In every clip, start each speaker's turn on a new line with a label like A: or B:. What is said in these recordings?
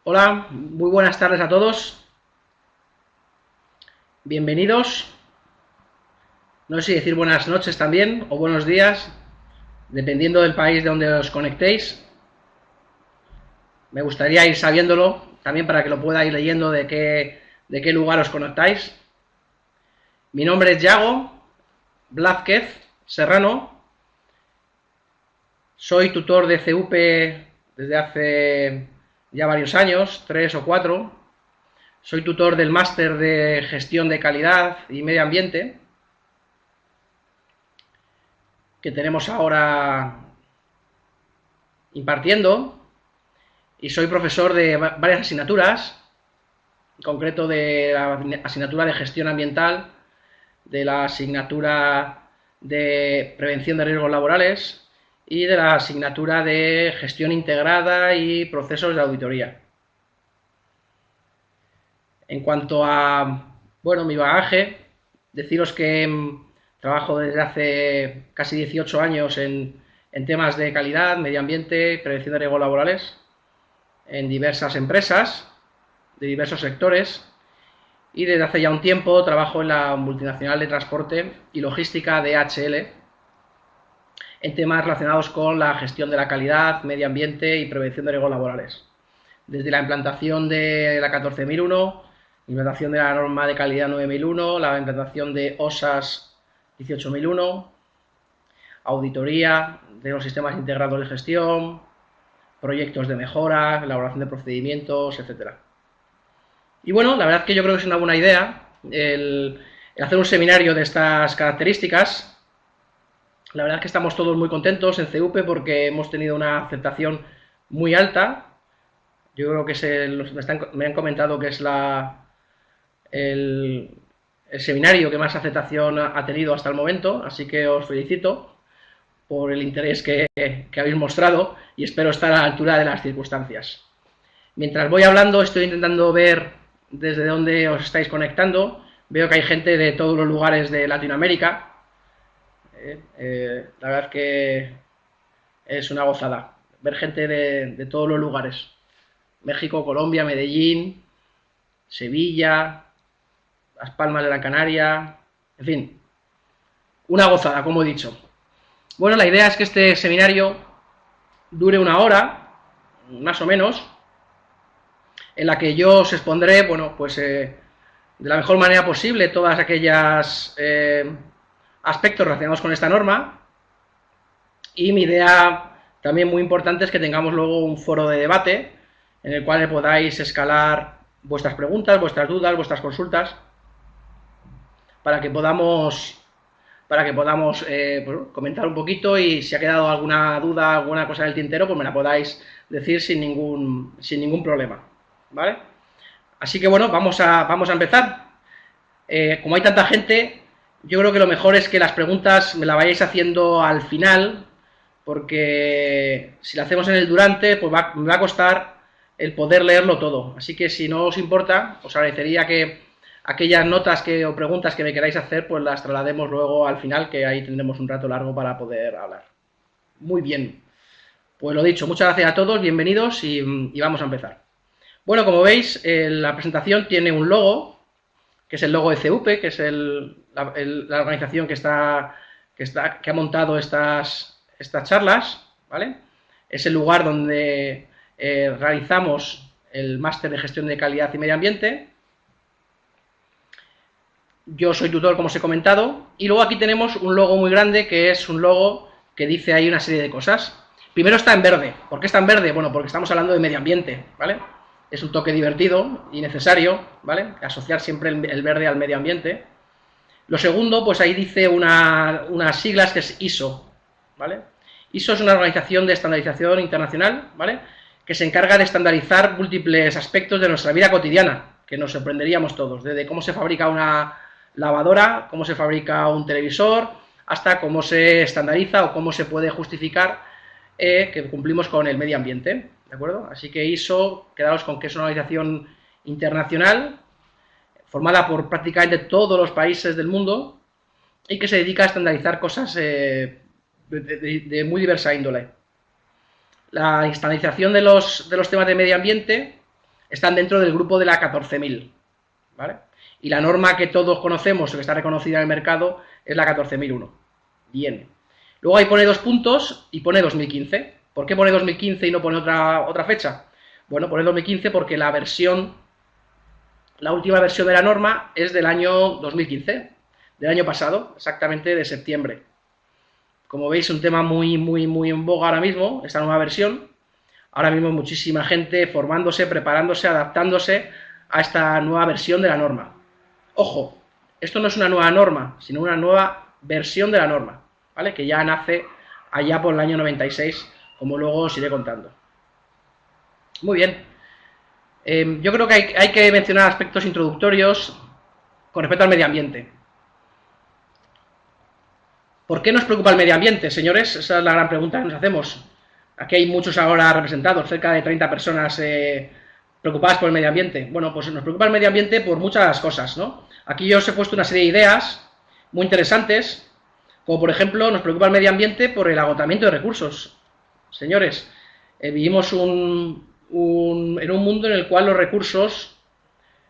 A: Hola, muy buenas tardes a todos. Bienvenidos. No sé si decir buenas noches también o buenos días, dependiendo del país de donde os conectéis. Me gustaría ir sabiéndolo también para que lo pueda ir leyendo de qué lugar os conectáis. Mi nombre es Yago Blázquez Serrano. Soy tutor de CUP desde hace ya varios años, 3 o 4. Soy tutor del máster de gestión de calidad y medio ambiente que tenemos ahora impartiendo, y soy profesor de varias asignaturas, en concreto de la asignatura de gestión ambiental, de la asignatura de prevención de riesgos laborales y de la asignatura de gestión integrada y procesos de auditoría. En cuanto a, mi bagaje, deciros que trabajo desde hace casi 18 años en temas de calidad, medio ambiente, prevención de riesgos laborales, en diversas empresas de diversos sectores, y desde hace ya un tiempo trabajo en la multinacional de transporte y logística DHL en temas relacionados con la gestión de la calidad, medio ambiente y prevención de riesgos laborales. Desde la implantación de la 14001, implantación de la norma de calidad 9001, la implantación de OSAS 18001, auditoría de los sistemas integrados de gestión, proyectos de mejora, elaboración de procedimientos, etcétera. Y bueno, la verdad es que yo creo que es una buena idea el hacer un seminario de estas características. La verdad es que estamos todos muy contentos en CUP porque hemos tenido una aceptación muy alta. Yo creo que me han comentado que es el, el seminario que más aceptación ha tenido hasta el momento, así que os felicito por el interés que habéis mostrado y espero estar a la altura de las circunstancias. Mientras voy hablando, estoy intentando ver desde dónde os estáis conectando. Veo que hay gente de todos los lugares de Latinoamérica. La verdad es que es una gozada ver gente de todos los lugares. México, Colombia, Medellín, Sevilla, Las Palmas de la Canaria, en fin, una gozada, como he dicho. Bueno, la idea es que este seminario dure 1 hora, más o menos, en la que yo os expondré, de la mejor manera posible todas aquellas aspectos relacionados con esta norma, y mi idea también muy importante es que tengamos luego un foro de debate en el cual podáis escalar vuestras preguntas, vuestras dudas, vuestras consultas, para que podamos comentar un poquito, y si ha quedado alguna duda, alguna cosa del tintero, pues me la podáis decir sin ningún problema, ¿vale? Así que bueno, vamos a empezar. Como hay tanta gente, yo creo que lo mejor es que las preguntas me las vayáis haciendo al final, porque si lo hacemos en el durante, pues me va a costar el poder leerlo todo. Así que si no os importa, os agradecería que aquellas notas o preguntas que me queráis hacer, pues las traslademos luego al final, que ahí tendremos un rato largo para poder hablar. Muy bien. Pues lo dicho, muchas gracias a todos, bienvenidos y vamos a empezar. Bueno, como veis, la presentación tiene un logo, que es el logo de CUP, que es la organización que ha montado estas charlas, ¿vale? Es el lugar donde realizamos el máster de gestión de calidad y medio ambiente. Yo soy tutor, como os he comentado, y luego aquí tenemos un logo muy grande, que es un logo que dice ahí una serie de cosas. Primero está en verde. ¿Por qué está en verde? Bueno, porque estamos hablando de medio ambiente, ¿vale? Es un toque divertido y necesario, ¿vale? Asociar siempre el verde al medio ambiente. Lo segundo, pues ahí dice unas siglas, que es ISO, ¿vale? ISO es una organización de estandarización internacional, ¿vale?, que se encarga de estandarizar múltiples aspectos de nuestra vida cotidiana, que nos sorprenderíamos todos, desde cómo se fabrica una lavadora, cómo se fabrica un televisor, hasta cómo se estandariza o cómo se puede justificar que cumplimos con el medio ambiente, ¿de acuerdo? Así que ISO, quedaos con que es una organización internacional formada por prácticamente todos los países del mundo y que se dedica a estandarizar cosas de muy diversa índole. La estandarización de los temas de medio ambiente están dentro del grupo de la 14.000, ¿vale? Y la norma que todos conocemos, que está reconocida en el mercado, es la 14.001. Bien. Luego ahí pone 2 puntos y pone 2015. ¿Por qué pone 2015 y no pone otra fecha? Bueno, pone 2015 porque la última versión de la norma es del año 2015, del año pasado, exactamente de septiembre. Como veis, un tema muy en boga ahora mismo, esta nueva versión. Ahora mismo hay muchísima gente formándose, preparándose, adaptándose a esta nueva versión de la norma. Ojo, esto no es una nueva norma, sino una nueva versión de la norma, ¿vale? Que ya nace allá por el año 96, como luego os iré contando. Muy bien. Yo creo que hay que mencionar aspectos introductorios con respecto al medio ambiente. ¿Por qué nos preocupa el medio ambiente, señores? Esa es la gran pregunta que nos hacemos. Aquí hay muchos ahora representados, cerca de 30 personas preocupadas por el medio ambiente. Bueno, pues nos preocupa el medio ambiente por muchas cosas, ¿no? Aquí yo os he puesto una serie de ideas muy interesantes, como por ejemplo, nos preocupa el medio ambiente por el agotamiento de recursos. Señores, vivimos en un mundo en el cual los recursos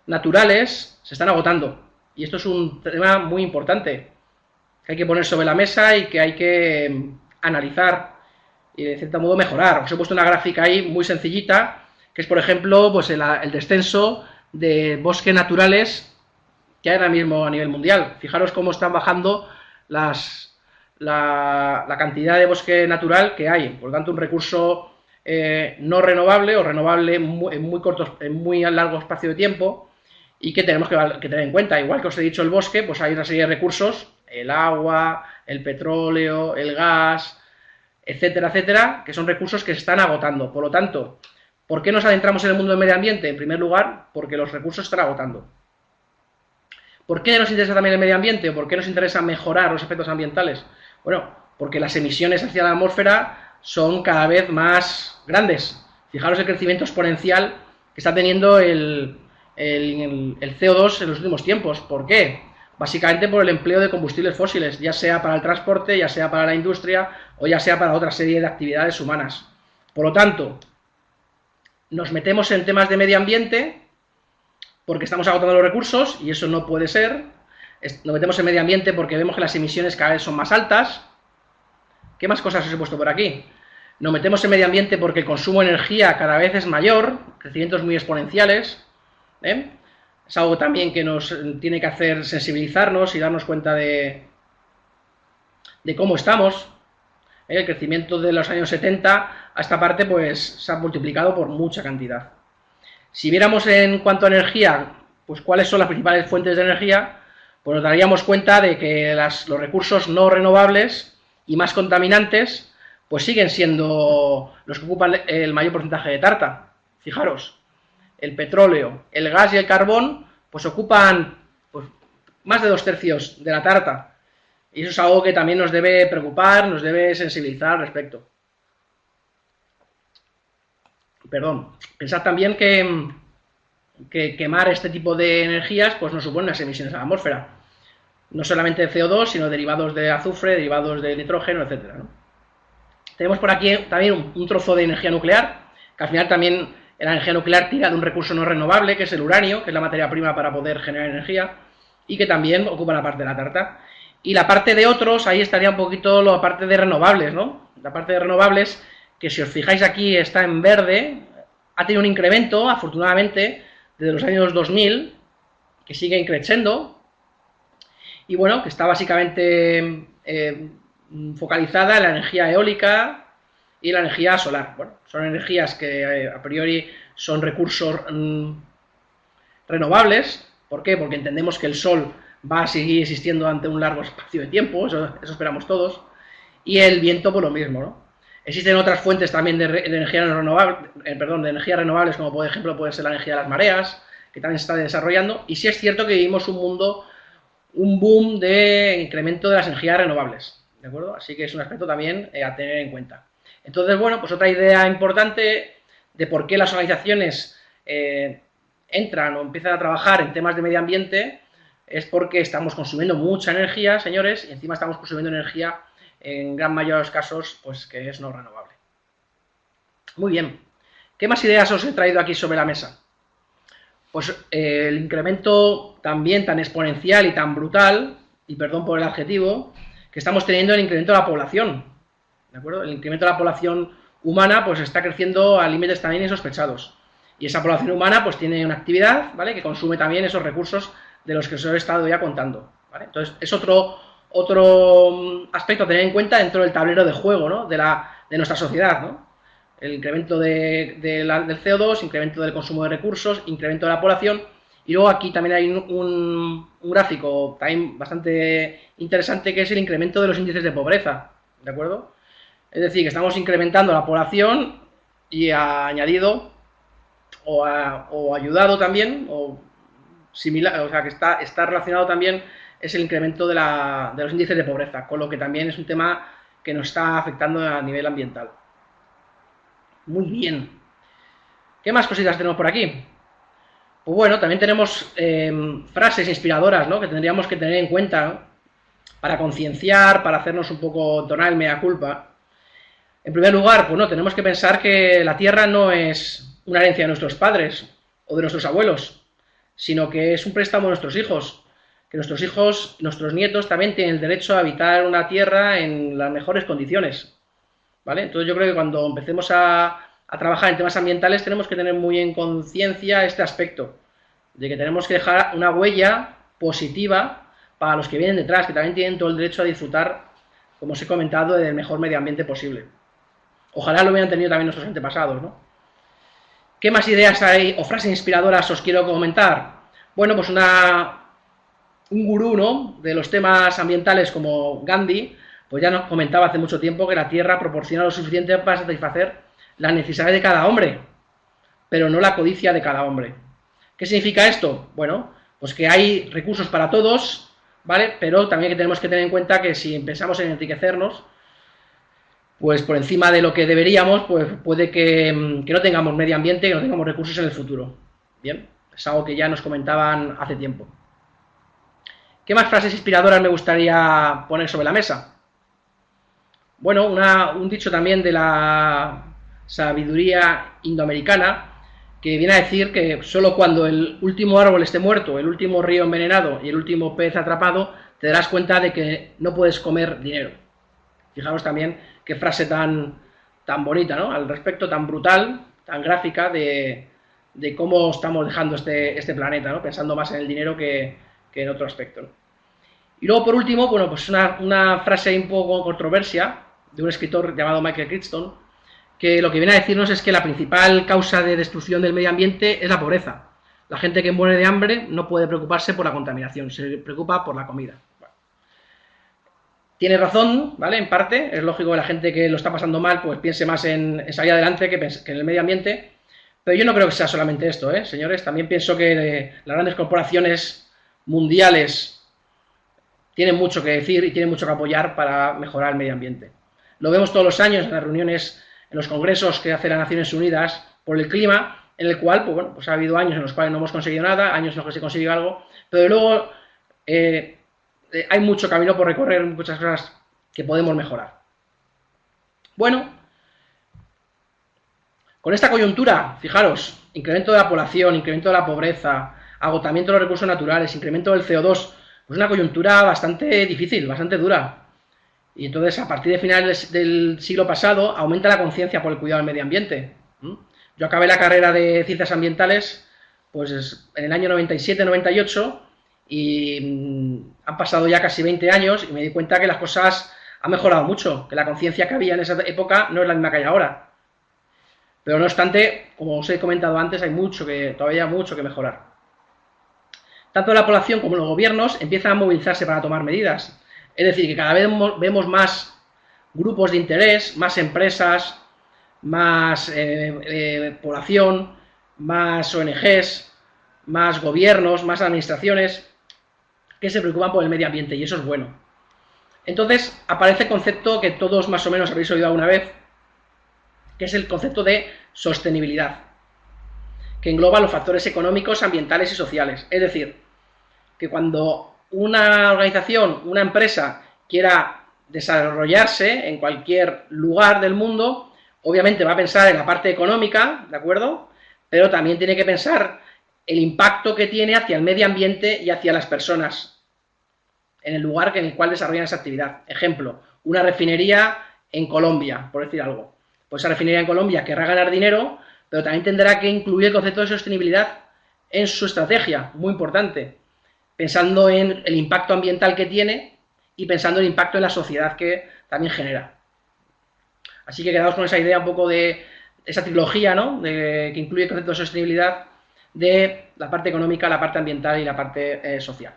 A: naturales se están agotando. Y esto es un tema muy importante, que hay que poner sobre la mesa y que hay que analizar y de cierto modo mejorar. Os he puesto una gráfica ahí muy sencillita, que es por ejemplo pues el descenso de bosques naturales que hay ahora mismo a nivel mundial. Fijaros cómo están bajando la cantidad de bosque natural que hay. Por lo tanto, un recurso no renovable o renovable en muy largo espacio de tiempo, y que tenemos que tener en cuenta. Igual que os he dicho el bosque, pues hay una serie de recursos, el agua, el petróleo, el gas, etcétera, etcétera, que son recursos que se están agotando. Por lo tanto, ¿por qué nos adentramos en el mundo del medio ambiente? En primer lugar, porque los recursos se están agotando. ¿Por qué nos interesa también el medio ambiente? ¿O por qué nos interesa mejorar los efectos ambientales? Bueno, porque las emisiones hacia la atmósfera son cada vez más grandes. Fijaros el crecimiento exponencial que está teniendo el CO2 en los últimos tiempos. ¿Por qué? Básicamente por el empleo de combustibles fósiles, ya sea para el transporte, ya sea para la industria o ya sea para otra serie de actividades humanas. Por lo tanto, nos metemos en temas de medio ambiente porque estamos agotando los recursos y eso no puede ser. Nos metemos en medio ambiente porque vemos que las emisiones cada vez son más altas. ¿Qué más cosas os he puesto por aquí? Nos metemos en medio ambiente porque el consumo de energía cada vez es mayor, crecimientos muy exponenciales, Es algo también que nos tiene que hacer sensibilizarnos y darnos cuenta de cómo estamos. El crecimiento de los años 70 a esta parte pues se ha multiplicado por mucha cantidad. Si viéramos en cuanto a energía, pues cuáles son las principales fuentes de energía, pues nos daríamos cuenta de que los recursos no renovables y más contaminantes pues siguen siendo los que ocupan el mayor porcentaje de tarta. Fijaros, el petróleo, el gas y el carbón pues ocupan pues, más de 2/3 de la tarta. Y eso es algo que también nos debe preocupar, nos debe sensibilizar al respecto. Perdón, pensad también que quemar este tipo de energías pues nos supone unas emisiones a la atmósfera. No solamente de CO2, sino derivados de azufre, derivados de nitrógeno, etcétera, ¿no? Tenemos por aquí también un trozo de energía nuclear, que al final también la energía nuclear tira de un recurso no renovable, que es el uranio, que es la materia prima para poder generar energía, y que también ocupa la parte de la tarta. Y la parte de otros, ahí estaría un poquito la parte de renovables, ¿no? La parte de renovables, que si os fijáis aquí está en verde, ha tenido un incremento, afortunadamente, desde los años 2000, que sigue creciendo, y bueno, que está básicamente focalizada en la energía eólica y la energía solar. Bueno, son energías que a priori son recursos renovables. ¿Por qué? Porque entendemos que el sol va a seguir existiendo durante un largo espacio de tiempo, eso esperamos todos, y el viento por lo mismo, ¿no? Existen otras fuentes también de energía renovable, de energías renovables, como por ejemplo puede ser la energía de las mareas, que también se está desarrollando, y sí es cierto que vivimos un boom de incremento de las energías renovables, ¿de acuerdo? Así que es un aspecto también a tener en cuenta. Entonces, bueno, pues otra idea importante de por qué las organizaciones entran o empiezan a trabajar en temas de medio ambiente es porque estamos consumiendo mucha energía, señores, y encima estamos consumiendo energía en gran mayoría de los casos, pues que es no renovable. Muy bien. ¿Qué más ideas os he traído aquí sobre la mesa? pues el incremento también tan exponencial y tan brutal, y perdón por el adjetivo, que estamos teniendo el incremento de la población, ¿de acuerdo? El incremento de la población humana pues está creciendo a límites también insospechados, y esa población humana pues tiene una actividad, ¿vale?, que consume también esos recursos de los que os he estado ya contando, ¿vale? Entonces es otro aspecto a tener en cuenta dentro del tablero de juego, ¿no?, de nuestra sociedad, ¿no? El incremento del CO2, incremento del consumo de recursos, incremento de la población, y luego aquí también hay un gráfico también bastante interesante, que es el incremento de los índices de pobreza, ¿de acuerdo? Es decir, que estamos incrementando la población y ha añadido o ayudado también, o similar, o sea, que está relacionado también, es el incremento de los índices de pobreza, con lo que también es un tema que nos está afectando a nivel ambiental. Muy bien. ¿Qué más cositas tenemos por aquí? Pues bueno, también tenemos frases inspiradoras, ¿no?, que tendríamos que tener en cuenta, ¿no?, para concienciar, para hacernos un poco tornar el mea culpa. En primer lugar, pues no, tenemos que pensar que la Tierra no es una herencia de nuestros padres o de nuestros abuelos, sino que es un préstamo de nuestros hijos, que nuestros hijos, nuestros nietos también tienen el derecho a habitar una Tierra en las mejores condiciones, ¿vale? Entonces yo creo que cuando empecemos a trabajar en temas ambientales tenemos que tener muy en conciencia este aspecto, de que tenemos que dejar una huella positiva para los que vienen detrás, que también tienen todo el derecho a disfrutar, como os he comentado, del mejor medio ambiente posible. Ojalá lo hubieran tenido también nuestros antepasados, ¿no? ¿Qué más ideas hay o frases inspiradoras os quiero comentar? Bueno, pues un gurú, ¿no?, de los temas ambientales como Gandhi, pues ya nos comentaba hace mucho tiempo que la Tierra proporciona lo suficiente para satisfacer las necesidades de cada hombre, pero no la codicia de cada hombre. ¿Qué significa esto? Bueno, pues que hay recursos para todos, ¿vale?, pero también que tenemos que tener en cuenta que si pensamos en enriquecernos, pues por encima de lo que deberíamos, pues puede que no tengamos medio ambiente, que no tengamos recursos en el futuro. Bien, es algo que ya nos comentaban hace tiempo. ¿Qué más frases inspiradoras me gustaría poner sobre la mesa? Bueno, un dicho también de la sabiduría indoamericana, que viene a decir que solo cuando el último árbol esté muerto, el último río envenenado y el último pez atrapado, te darás cuenta de que no puedes comer dinero. Fijaros también qué frase tan bonita, ¿no?, al respecto, tan brutal, tan gráfica de cómo estamos dejando este planeta, ¿no?, pensando más en el dinero que en otro aspecto, ¿no? Y luego, por último, bueno, pues una frase un poco controversia de un escritor llamado Michael Crichton, que lo que viene a decirnos es que la principal causa de destrucción del medio ambiente es la pobreza. La gente que muere de hambre no puede preocuparse por la contaminación, se preocupa por la comida. Bueno, tiene razón, ¿vale?, en parte, es lógico que la gente que lo está pasando mal pues piense más en salir adelante que en el medio ambiente, pero yo no creo que sea solamente esto, señores. También pienso que las grandes corporaciones mundiales tienen mucho que decir y tienen mucho que apoyar para mejorar el medio ambiente. Lo vemos todos los años en las reuniones, en los congresos que hace las Naciones Unidas por el clima, en el cual, pues bueno, pues ha habido años en los cuales no hemos conseguido nada, años en los que se consigue algo, pero luego hay mucho camino por recorrer, muchas cosas que podemos mejorar. Bueno, con esta coyuntura, fijaros, incremento de la población, incremento de la pobreza, agotamiento de los recursos naturales, incremento del CO2, pues una coyuntura bastante difícil, bastante dura. Y entonces, a partir de finales del siglo pasado, aumenta la conciencia por el cuidado del medio ambiente. Yo acabé la carrera de Ciencias Ambientales pues en el año 97-98 y han pasado ya casi 20 años y me di cuenta que las cosas han mejorado mucho, que la conciencia que había en esa época no es la misma que hay ahora. Pero no obstante, como os he comentado antes, hay todavía mucho que mejorar. Tanto la población como los gobiernos empiezan a movilizarse para tomar medidas. Es decir, que cada vez vemos más grupos de interés, más empresas, más población, más ONGs, más gobiernos, más administraciones que se preocupan por el medio ambiente, y eso es bueno. Entonces aparece el concepto que todos más o menos habéis oído alguna vez, que es el concepto de sostenibilidad, que engloba los factores económicos, ambientales y sociales. Es decir, que cuando una organización, una empresa quiera desarrollarse en cualquier lugar del mundo, obviamente va a pensar en la parte económica, ¿de acuerdo?, pero también tiene que pensar el impacto que tiene hacia el medio ambiente y hacia las personas en el lugar en el cual desarrollan esa actividad. Ejemplo, una refinería en Colombia, por decir algo. Pues esa refinería en Colombia querrá ganar dinero, pero también tendrá que incluir el concepto de sostenibilidad en su estrategia, muy importante, pensando en el impacto ambiental que tiene y pensando en el impacto en la sociedad que también genera. Así que quedamos con esa idea un poco de esa trilogía, ¿no?, que incluye el concepto de sostenibilidad, de la parte económica, la parte ambiental y la parte social.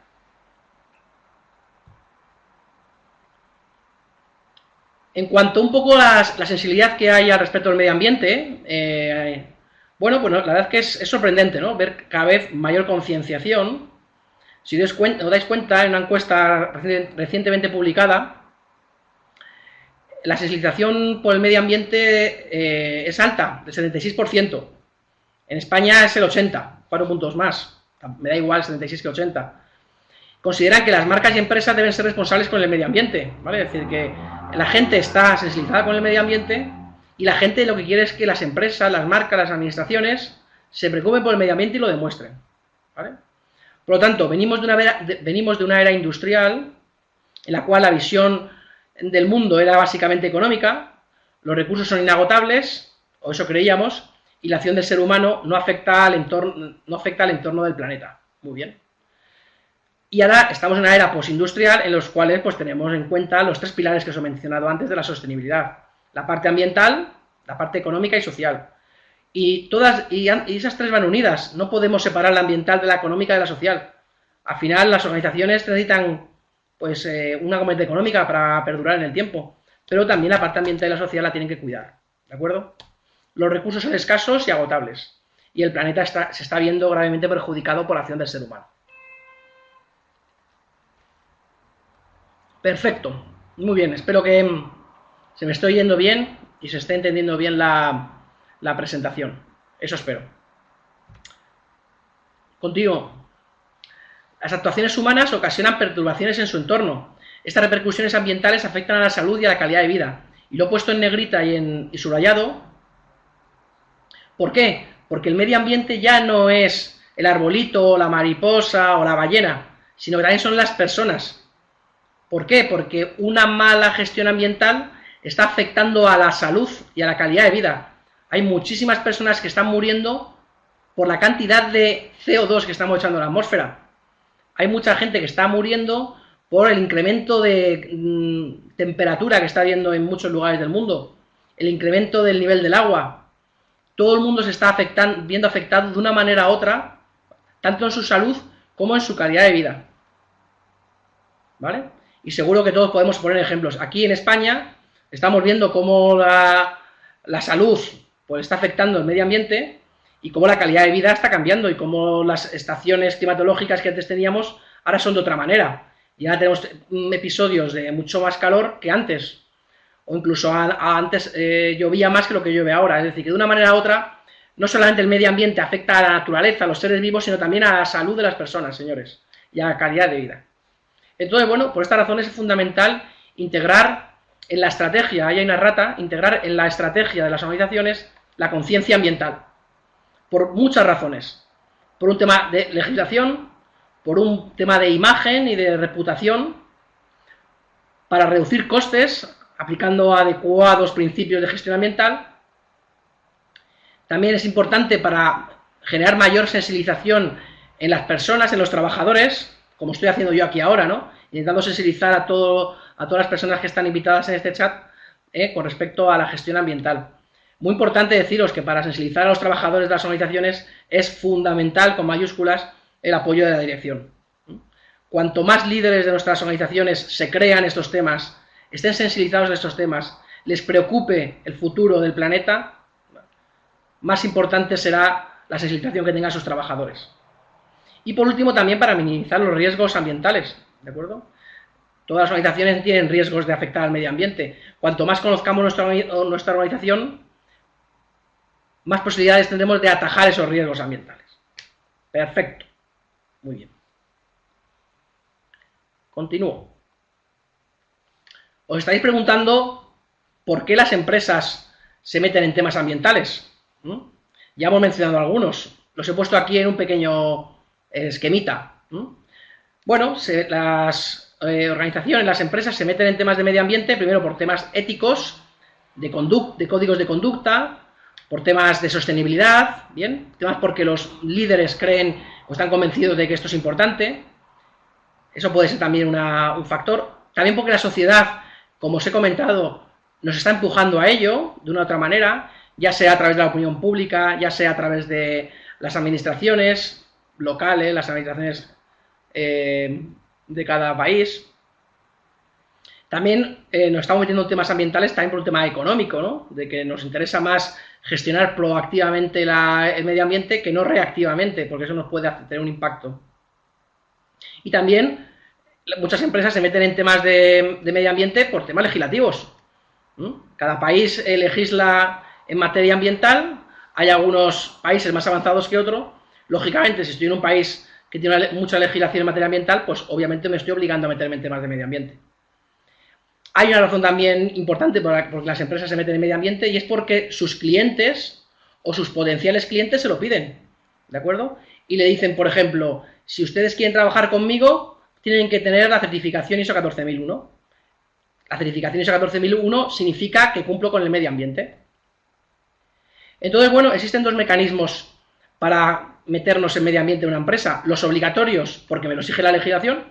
A: En cuanto un poco a la sensibilidad que hay al respecto del medio ambiente, bueno, pues la verdad es que es sorprendente, ¿no?, ver cada vez mayor concienciación. Si os dais cuenta, en una encuesta recientemente publicada, la sensibilización por el medio ambiente es alta, del 76%. En España es el 80%, 4 puntos más. Me da igual 76 que 80. Consideran que las marcas y empresas deben ser responsables con el medio ambiente, ¿vale? Es decir, que la gente está sensibilizada con el medio ambiente y la gente lo que quiere es que las empresas, las marcas, las administraciones se preocupen por el medio ambiente y lo demuestren, ¿vale? Por lo tanto, venimos de una era industrial en la cual la visión del mundo era básicamente económica, los recursos son inagotables, o eso creíamos, y la acción del ser humano no afecta al entorno del planeta. Muy bien. Y ahora estamos en una era postindustrial en los cuales pues tenemos en cuenta los 3 pilares que os he mencionado antes de la sostenibilidad: la parte ambiental, la parte económica y social. Y esas 3 van unidas, no podemos separar la ambiental de la económica y de la social. Al final las organizaciones necesitan pues una componente económica para perdurar en el tiempo, pero también la parte ambiental y la social la tienen que cuidar, ¿de acuerdo? Los recursos son escasos y agotables, y el planeta se está viendo gravemente perjudicado por la acción del ser humano. Perfecto, muy bien, espero que se me esté oyendo bien y se esté entendiendo bien la presentación, eso espero. Continúo. Las actuaciones humanas ocasionan perturbaciones en su entorno. Estas repercusiones ambientales afectan a la salud y a la calidad de vida. Y lo he puesto en negrita y subrayado. ¿Por qué? Porque el medio ambiente ya no es el arbolito, la mariposa o la ballena, sino que también son las personas. ¿Por qué? Porque una mala gestión ambiental está afectando a la salud y a la calidad de vida. Hay muchísimas personas que están muriendo por la cantidad de CO2 que estamos echando a la atmósfera. Hay mucha gente que está muriendo por el incremento de temperatura que está habiendo en muchos lugares del mundo, el incremento del nivel del agua. Todo el mundo se está viendo afectado de una manera u otra, tanto en su salud como en su calidad de vida, ¿vale? Y seguro que todos podemos poner ejemplos. Aquí en España estamos viendo cómo la salud pues está afectando el medio ambiente y cómo la calidad de vida está cambiando y cómo las estaciones climatológicas que antes teníamos ahora son de otra manera. Y ahora tenemos episodios de mucho más calor que antes, o incluso antes llovía más que lo que llueve ahora. Es decir, que de una manera u otra, no solamente el medio ambiente afecta a la naturaleza, a los seres vivos, sino también a la salud de las personas, señores, y a la calidad de vida. Entonces, bueno, por esta razón es fundamental integrar en la estrategia, ahí hay una rata, integrar en la estrategia de las organizaciones la conciencia ambiental. Por muchas razones. Por un tema de legislación, por un tema de imagen y de reputación, para reducir costes, aplicando adecuados principios de gestión ambiental. También es importante para generar mayor sensibilización en las personas, en los trabajadores, como estoy haciendo yo aquí ahora, ¿no? Intentando sensibilizar a todas las personas que están invitadas en este chat con respecto a la gestión ambiental. Muy importante deciros que para sensibilizar a los trabajadores de las organizaciones es fundamental, con mayúsculas, el apoyo de la dirección. Cuanto más líderes de nuestras organizaciones se crean estos temas, estén sensibilizados de estos temas, les preocupe el futuro del planeta, más importante será la sensibilización que tengan sus trabajadores. Y por último, también para minimizar los riesgos ambientales, ¿de acuerdo? Todas las organizaciones tienen riesgos de afectar al medio ambiente. Cuanto más conozcamos nuestra organización, más posibilidades tendremos de atajar esos riesgos ambientales. Perfecto. Muy bien. Continúo. Os estáis preguntando por qué las empresas se meten en temas ambientales. Ya hemos mencionado algunos. Los he puesto aquí en un pequeño esquemita. Bueno, las organizaciones, las empresas se meten en temas de medio ambiente, primero por temas éticos, de códigos de conducta, por temas de sostenibilidad, ¿bien? Temas porque los líderes creen o están convencidos de que esto es importante. Eso puede ser también un factor. También porque la sociedad, como os he comentado, nos está empujando a ello, de una u otra manera, ya sea a través de la opinión pública, ya sea a través de las administraciones locales, las administraciones de cada país. También nos estamos metiendo en temas ambientales también por un tema económico, ¿no? De que nos interesa más gestionar proactivamente el medio ambiente que no reactivamente, porque eso nos puede tener un impacto. Y también muchas empresas se meten en temas de medio ambiente por temas legislativos. Cada país legisla en materia ambiental, hay algunos países más avanzados que otros. Lógicamente, si estoy en un país que tiene mucha legislación en materia ambiental, pues obviamente me estoy obligando a meterme en temas de medio ambiente. Hay una razón también importante por la que las empresas se meten en medio ambiente y es porque sus clientes o sus potenciales clientes se lo piden, ¿de acuerdo? Y le dicen, por ejemplo, si ustedes quieren trabajar conmigo, tienen que tener la certificación ISO 14001. La certificación ISO 14001 significa que cumplo con el medio ambiente. Entonces, bueno, existen dos mecanismos para meternos en medio ambiente de una empresa. Los obligatorios, porque me lo exige la legislación,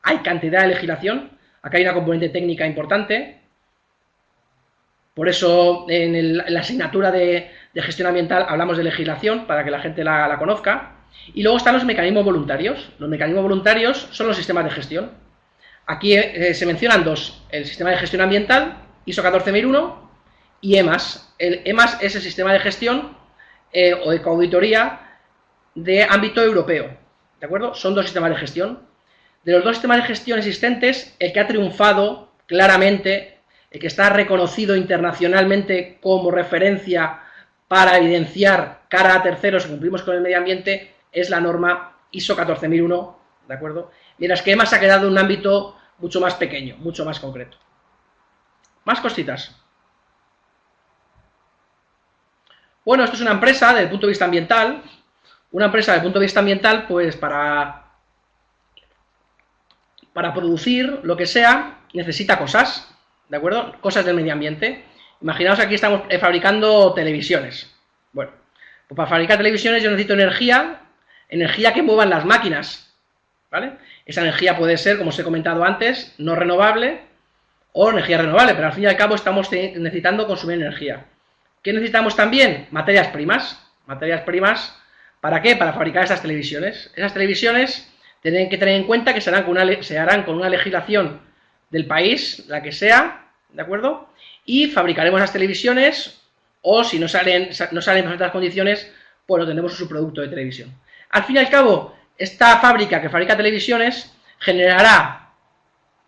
A: hay cantidad de legislación, acá hay una componente técnica importante, por eso en la asignatura de gestión ambiental hablamos de legislación, para que la gente la conozca, y luego están los mecanismos voluntarios. Los mecanismos voluntarios son los sistemas de gestión. Aquí se mencionan dos, el sistema de gestión ambiental, ISO 14001, y EMAS. El EMAS es el sistema de gestión o de coauditoría de ámbito europeo, ¿de acuerdo? Son dos sistemas de gestión. De los dos sistemas de gestión existentes, el que ha triunfado claramente, el que está reconocido internacionalmente como referencia para evidenciar cara a terceros que cumplimos con el medio ambiente, es la norma ISO 14001, ¿de acuerdo? Mientras que EMAS ha quedado en un ámbito mucho más pequeño, mucho más concreto. Más cositas. Bueno, esto es una empresa desde el punto de vista ambiental. Una empresa desde el punto de vista ambiental, pues para producir lo que sea, necesita cosas, ¿de acuerdo? Cosas del medio ambiente. Imaginaos que aquí estamos fabricando televisiones. Bueno, pues para fabricar televisiones yo necesito energía que muevan las máquinas, ¿vale? Esa energía puede ser, como os he comentado antes, no renovable o energía renovable, pero al fin y al cabo estamos necesitando consumir energía. ¿Qué necesitamos también? Materias primas. Materias primas, ¿para qué? Para fabricar estas televisiones. Esas televisiones tienen que tener en cuenta que se harán con una legislación del país, la que sea, ¿de acuerdo? Y fabricaremos las televisiones, o si no salen en ciertas condiciones, pues lo tendremos en su producto de televisión. Al fin y al cabo, esta fábrica que fabrica televisiones generará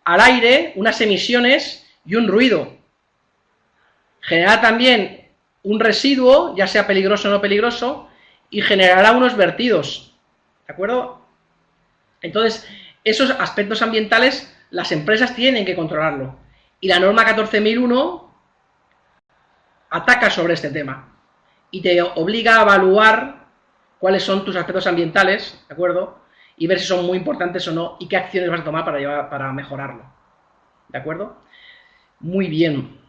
A: al aire unas emisiones y un ruido. Generará también un residuo, ya sea peligroso o no peligroso, y generará unos vertidos, ¿de acuerdo? Entonces, esos aspectos ambientales las empresas tienen que controlarlo. Y la norma 14001 ataca sobre este tema y te obliga a evaluar cuáles son tus aspectos ambientales, ¿de acuerdo? Y ver si son muy importantes o no y qué acciones vas a tomar para mejorarlo, ¿de acuerdo? Muy bien.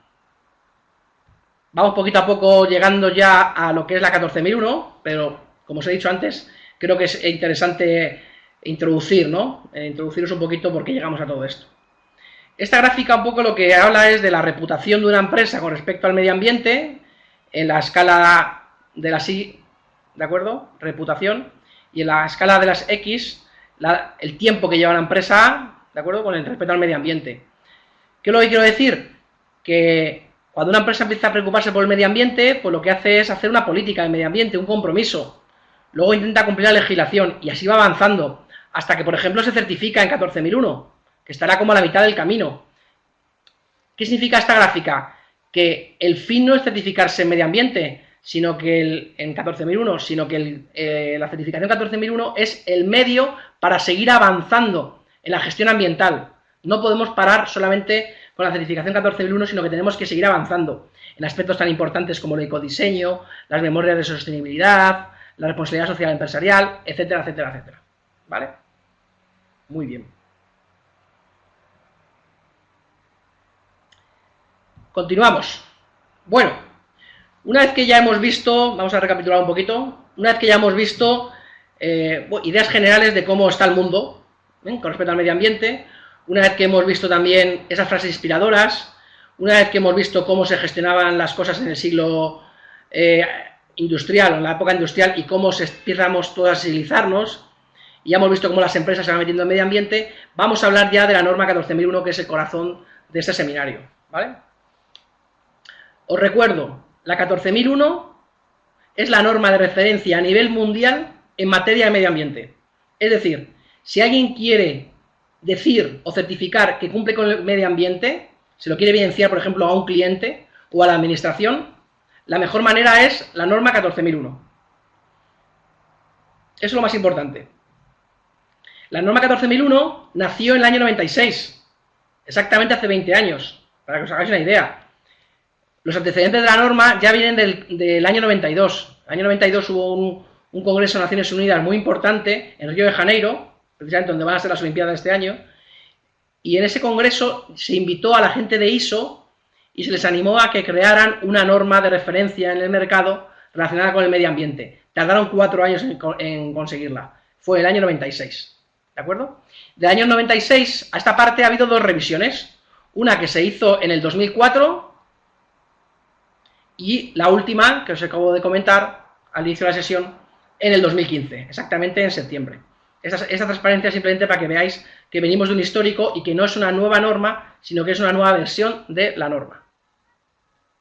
A: Vamos poquito a poco llegando ya a lo que es la 14001, pero como os he dicho antes, creo que es interesante introducir, ¿no? Introduciros un poquito por qué llegamos a todo esto. Esta gráfica un poco lo que habla es de la reputación de una empresa con respecto al medio ambiente en la escala de las Y, ¿de acuerdo? Reputación. Y en la escala de las X, el tiempo que lleva la empresa A, ¿de acuerdo? Con el respecto al medio ambiente. ¿Qué es lo que quiero decir? Que cuando una empresa empieza a preocuparse por el medio ambiente, pues lo que hace es hacer una política de medio ambiente, un compromiso. Luego intenta cumplir la legislación y así va avanzando, hasta que, por ejemplo, se certifica en 14001, que estará como a la mitad del camino. ¿Qué significa esta gráfica? Que el fin no es certificarse en medio ambiente, sino que en 14001, sino que la certificación 14001 es el medio para seguir avanzando en la gestión ambiental. No podemos parar solamente con la certificación 14001, sino que tenemos que seguir avanzando en aspectos tan importantes como el ecodiseño, las memorias de sostenibilidad, la responsabilidad social empresarial, etcétera, etcétera, etcétera. ¿Vale? Muy bien. Continuamos. Bueno, una vez que ya hemos visto, vamos a recapitular un poquito, una vez que ya hemos visto ideas generales de cómo está el mundo con respecto al medio ambiente, una vez que hemos visto también esas frases inspiradoras, una vez que hemos visto cómo se gestionaban las cosas en el siglo industrial, en la época industrial, y cómo empezamos todos a civilizarnos, y ya hemos visto cómo las empresas se van metiendo en medio ambiente, vamos a hablar ya de la norma 14001, que es el corazón de este seminario, ¿vale? Os recuerdo, la 14001 es la norma de referencia a nivel mundial en materia de medio ambiente. Es decir, si alguien quiere decir o certificar que cumple con el medio ambiente, se lo quiere evidenciar, por ejemplo, a un cliente o a la administración, la mejor manera es la norma 14001. Eso es lo más importante. La norma 14001 nació en el año 96, exactamente hace 20 años, para que os hagáis una idea. Los antecedentes de la norma ya vienen del año 92. En el año 92 hubo un congreso de Naciones Unidas muy importante en Río de Janeiro, precisamente donde van a ser las Olimpiadas de este año, y en ese congreso se invitó a la gente de ISO y se les animó a que crearan una norma de referencia en el mercado relacionada con el medio ambiente. Tardaron 4 años en conseguirla. Fue el año 96. ¿De acuerdo? Del año 96 a esta parte ha habido 2 revisiones. Una que se hizo en el 2004 y la última, que os acabo de comentar al inicio de la sesión, en el 2015, exactamente en septiembre. Esta transparencia simplemente para que veáis que venimos de un histórico y que no es una nueva norma, sino que es una nueva versión de la norma.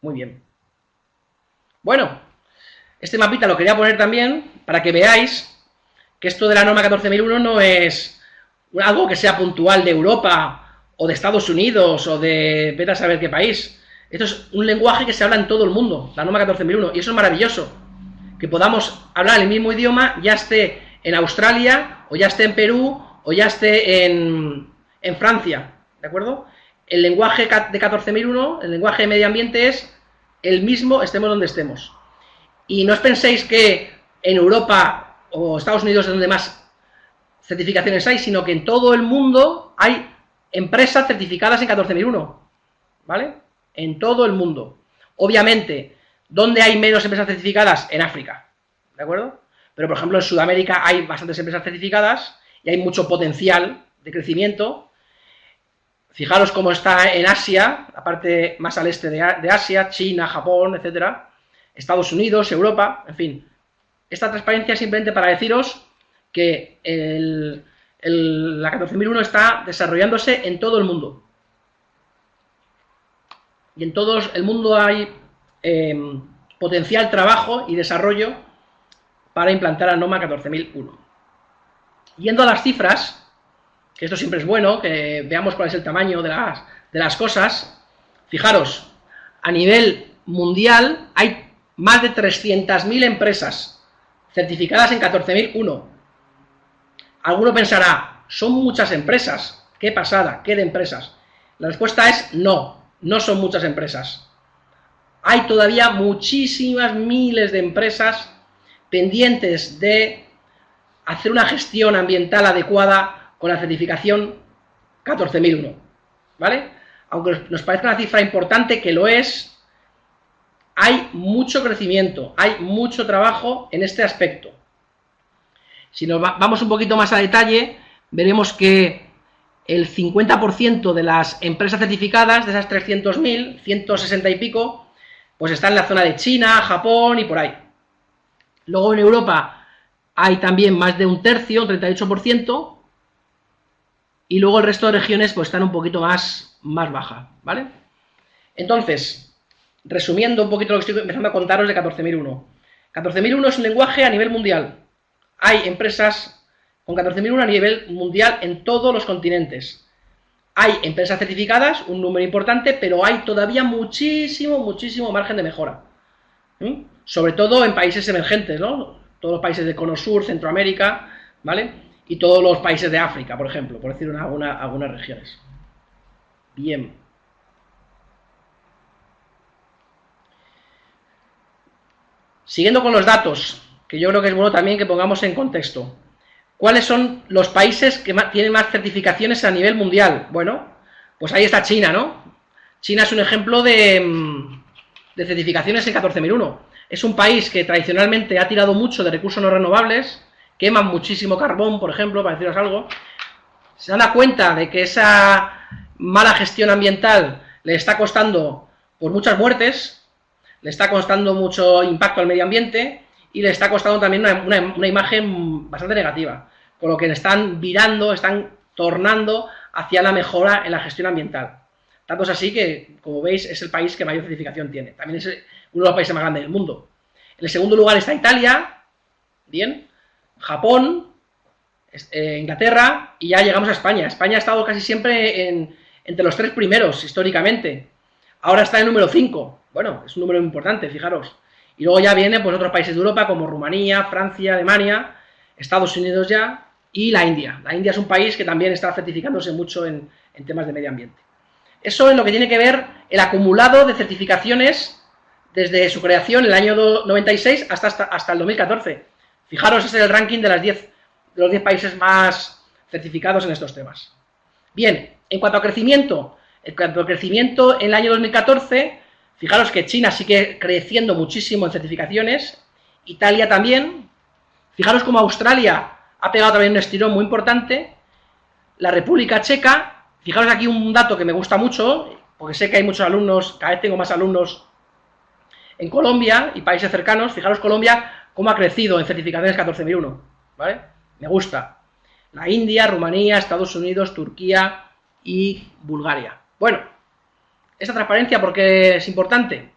A: Muy bien. Bueno, este mapita lo quería poner también para que veáis que esto de la norma 14001 no es algo que sea puntual de Europa o de Estados Unidos o de vete a saber qué país. Esto es un lenguaje que se habla en todo el mundo, la norma 14001, y eso es maravilloso, que podamos hablar el mismo idioma, ya esté en Australia, o ya esté en Perú, o ya esté en Francia, ¿de acuerdo? El lenguaje de 14001, el lenguaje de medio ambiente es el mismo, estemos donde estemos. Y no os penséis que en Europa o Estados Unidos es donde más certificaciones hay, sino que en todo el mundo hay empresas certificadas en 14001, ¿vale? En todo el mundo. Obviamente, ¿dónde hay menos empresas certificadas? En África, ¿de acuerdo? Pero, por ejemplo, en Sudamérica hay bastantes empresas certificadas y hay mucho potencial de crecimiento. Fijaros cómo está en Asia, la parte más al este de Asia, China, Japón, etcétera, Estados Unidos, Europa, en fin. Esta transparencia es simplemente para deciros que la 14001 está desarrollándose en todo el mundo. Y en todo el mundo hay potencial trabajo y desarrollo para implantar la norma 14001. Yendo a las cifras, que esto siempre es bueno, que veamos cuál es el tamaño de las cosas, fijaros, a nivel mundial hay más de 300.000 empresas certificadas en 14001. Alguno pensará, son muchas empresas, qué pasada, qué de empresas. La respuesta es no, no son muchas empresas. Hay todavía muchísimas miles de empresas pendientes de hacer una gestión ambiental adecuada con la certificación 14001, ¿vale? Aunque nos parezca una cifra importante, que lo es, hay mucho crecimiento, hay mucho trabajo en este aspecto. Si nos vamos un poquito más a detalle, veremos que el 50% de las empresas certificadas, de esas 300.000, 160 y pico, pues está en la zona de China, Japón y por ahí. Luego en Europa hay también más de un tercio, un 38%, y luego el resto de regiones pues están un poquito más baja, ¿vale? Entonces, resumiendo un poquito lo que estoy empezando a contaros de 14001. 14001 es un lenguaje a nivel mundial. Hay empresas con 14001 a nivel mundial en todos los continentes. Hay empresas certificadas, un número importante, pero hay todavía muchísimo margen de mejora. Sobre todo en países emergentes, ¿no? Todos los países del Cono Sur, Centroamérica, ¿vale? Y todos los países de África, por ejemplo, por decir algunas regiones. Bien. Siguiendo con los datos, que yo creo que es bueno también que pongamos en contexto. ¿Cuáles son los países que tienen más certificaciones a nivel mundial? Bueno, pues ahí está China, ¿no? China es un ejemplo de certificaciones en 14001. Es un país que tradicionalmente ha tirado mucho de recursos no renovables, queman muchísimo carbón, por ejemplo, para deciros algo. Se dan cuenta de que esa mala gestión ambiental le está costando por muchas muertes, le está costando mucho impacto al medio ambiente y le está costando también una imagen bastante negativa, con lo que le están virando, están tornando hacia la mejora en la gestión ambiental. Tanto es así que, como veis, es el país que mayor certificación tiene. También es uno de los países más grandes del mundo. En el segundo lugar está Italia, bien, Japón, Inglaterra, y ya llegamos a España. España ha estado casi siempre entre los 3 primeros, históricamente. Ahora está en el número 5. Bueno, es un número importante, fijaros. Y luego ya vienen pues, otros países de Europa, como Rumanía, Francia, Alemania, Estados Unidos ya, y la India. La India es un país que también está certificándose mucho en temas de medio ambiente. Eso es lo que tiene que ver el acumulado de certificaciones desde su creación en el año 96 hasta el 2014. Fijaros, ese es el ranking de los 10 países más certificados en estos temas. Bien, en cuanto a crecimiento, en el año 2014, fijaros que China sigue creciendo muchísimo en certificaciones, Italia también, fijaros como Australia ha pegado también un estirón muy importante, la República Checa, fijaros aquí un dato que me gusta mucho, porque sé que hay muchos alumnos, cada vez tengo más alumnos en Colombia y países cercanos, fijaros Colombia cómo ha crecido en certificaciones 14001, ¿vale? Me gusta. La India, Rumanía, Estados Unidos, Turquía y Bulgaria. Bueno, esta transparencia, ¿por qué es importante?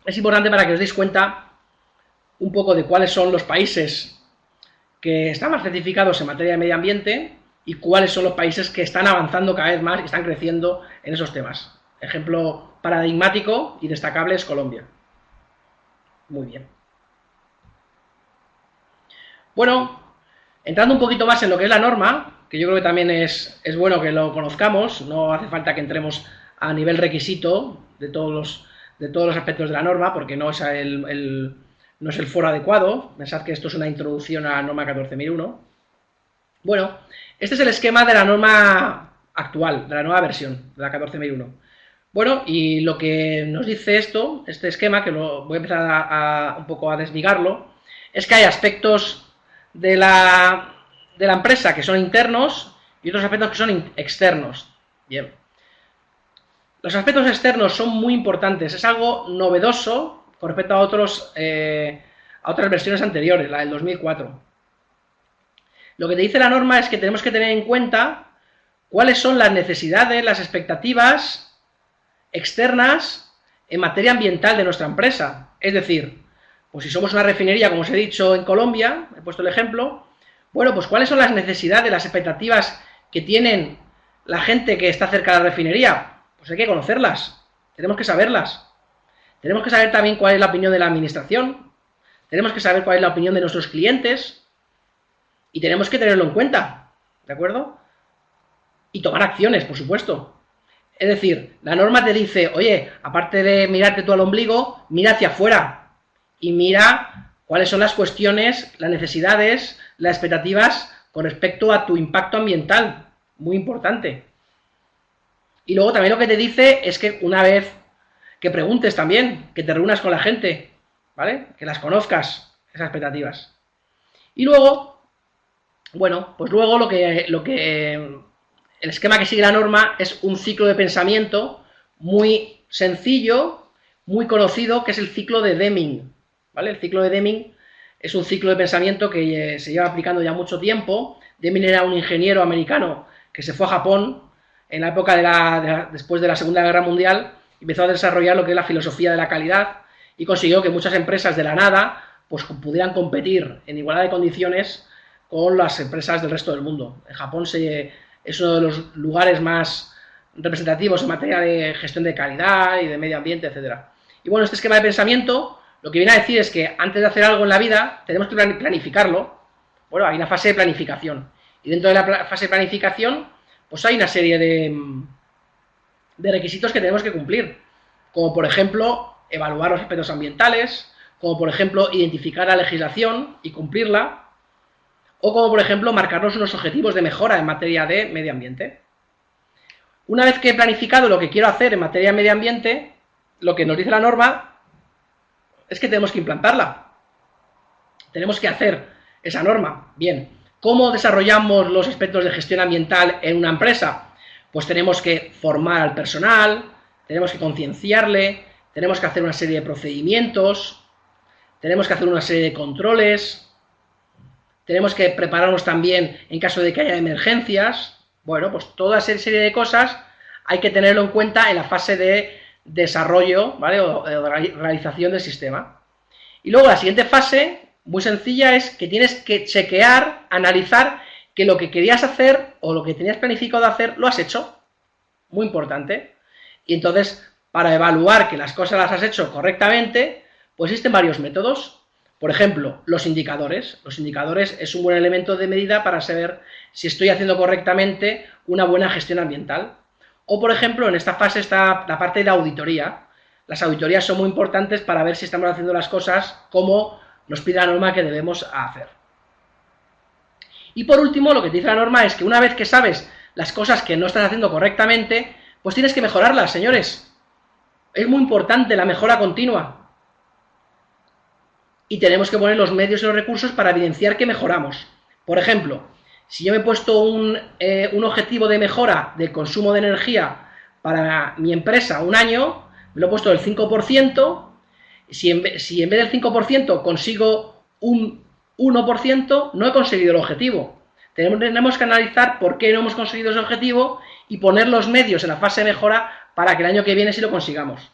A: Es importante para que os deis cuenta un poco de cuáles son los países que están más certificados en materia de medio ambiente y cuáles son los países que están avanzando cada vez más y están creciendo en esos temas. Ejemplo paradigmático y destacable es Colombia. Muy bien. Bueno, entrando un poquito más en lo que es la norma, que yo creo que también es bueno que lo conozcamos, no hace falta que entremos a nivel requisito de todos los aspectos de la norma, porque no es el foro adecuado. Pensad que esto es una introducción a la norma 14001. Bueno, este es el esquema de la norma actual, de la nueva versión, de la 14001. Bueno, y lo que nos dice este esquema, que voy a empezar un poco a desligarlo, es que hay aspectos de la empresa que son internos y otros aspectos que son externos. Bien. Los aspectos externos son muy importantes, es algo novedoso con respecto a otras versiones anteriores, la del 2004. Lo que te dice la norma es que tenemos que tener en cuenta cuáles son las necesidades, las expectativas externas en materia ambiental de nuestra empresa. Es decir, pues si somos una refinería, como os he dicho en Colombia, he puesto el ejemplo, bueno, pues cuáles son las necesidades, las expectativas que tienen la gente que está cerca de la refinería. Pues hay que conocerlas, tenemos que saberlas. Tenemos que saber también cuál es la opinión de la administración, tenemos que saber cuál es la opinión de nuestros clientes, y tenemos que tenerlo en cuenta, ¿de acuerdo? Y tomar acciones, por supuesto. Es decir, la norma te dice, oye, aparte de mirarte tú al ombligo, mira hacia afuera y mira cuáles son las cuestiones, las necesidades, las expectativas con respecto a tu impacto ambiental. Muy importante. Y luego también lo que te dice es que una vez que preguntes también, que te reúnas con la gente, ¿vale? Que las conozcas, esas expectativas. Y luego, bueno, pues luego el esquema que sigue la norma es un ciclo de pensamiento muy sencillo, muy conocido, que es el ciclo de Deming, ¿vale? El ciclo de Deming es un ciclo de pensamiento que se lleva aplicando ya mucho tiempo. Deming era un ingeniero americano que se fue a Japón en la época después de la Segunda Guerra Mundial, empezó a desarrollar lo que es la filosofía de la calidad y consiguió que muchas empresas de la nada pues pudieran competir en igualdad de condiciones con las empresas del resto del mundo. En Japón es uno de los lugares más representativos en materia de gestión de calidad y de medio ambiente, etc. Y bueno, este esquema de pensamiento lo que viene a decir es que antes de hacer algo en la vida tenemos que planificarlo. Bueno, hay una fase de planificación. Y dentro de la fase de planificación pues hay una serie de requisitos que tenemos que cumplir. Como por ejemplo, evaluar los aspectos ambientales, como por ejemplo identificar la legislación y cumplirla, o como por ejemplo marcarnos unos objetivos de mejora en materia de medio ambiente. Una vez que he planificado lo que quiero hacer en materia de medio ambiente, lo que nos dice la norma es que tenemos que implantarla. Tenemos que hacer esa norma. Bien, ¿cómo desarrollamos los aspectos de gestión ambiental en una empresa? Pues tenemos que formar al personal, tenemos que concienciarle, tenemos que hacer una serie de procedimientos, tenemos que hacer una serie de controles, tenemos que prepararnos también en caso de que haya emergencias. Bueno, pues toda esa serie de cosas hay que tenerlo en cuenta en la fase de desarrollo, ¿vale? O de realización del sistema. Y luego la siguiente fase, muy sencilla, es que tienes que chequear, analizar que lo que querías hacer o lo que tenías planificado hacer, lo has hecho. Muy importante. Y entonces, para evaluar que las cosas las has hecho correctamente, pues existen varios métodos. Por ejemplo, los indicadores. Los indicadores es un buen elemento de medida para saber si estoy haciendo correctamente una buena gestión ambiental. O, por ejemplo, en esta fase está la parte de auditoría. Las auditorías son muy importantes para ver si estamos haciendo las cosas como nos pide la norma que debemos hacer. Y por último, lo que te dice la norma es que una vez que sabes las cosas que no estás haciendo correctamente, pues tienes que mejorarlas, señores. Es muy importante la mejora continua. Y tenemos que poner los medios y los recursos para evidenciar que mejoramos. Por ejemplo, si yo me he puesto un objetivo de mejora del consumo de energía para mi empresa un año, me lo he puesto del 5%, si en vez del 5% consigo un 1%, no he conseguido el objetivo. Tenemos que analizar por qué no hemos conseguido ese objetivo y poner los medios en la fase de mejora para que el año que viene sí lo consigamos.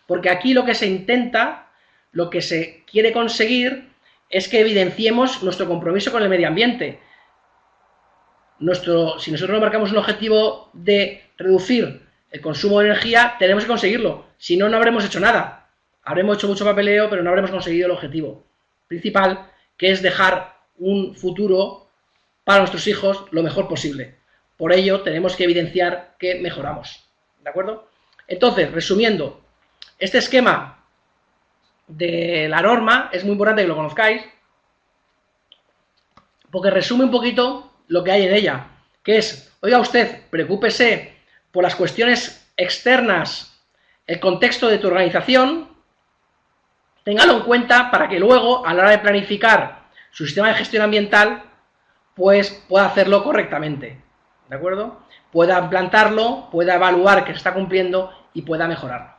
A: Porque aquí lo que se intenta, lo que se quiere conseguir es que evidenciemos nuestro compromiso con el medio ambiente. Si nosotros nos marcamos un objetivo de reducir el consumo de energía, tenemos que conseguirlo. Si no, no habremos hecho nada. Habremos hecho mucho papeleo, pero no habremos conseguido el objetivo principal, que es dejar un futuro para nuestros hijos lo mejor posible. Por ello, tenemos que evidenciar que mejoramos. ¿De acuerdo? Entonces, resumiendo, este esquema de la norma es muy importante que lo conozcáis, porque resume un poquito lo que hay en ella, que es, oiga usted, preocúpese por las cuestiones externas, el contexto de tu organización, téngalo en cuenta para que luego, a la hora de planificar su sistema de gestión ambiental, pues pueda hacerlo correctamente, ¿de acuerdo? Pueda implantarlo, pueda evaluar que se está cumpliendo y pueda mejorarlo.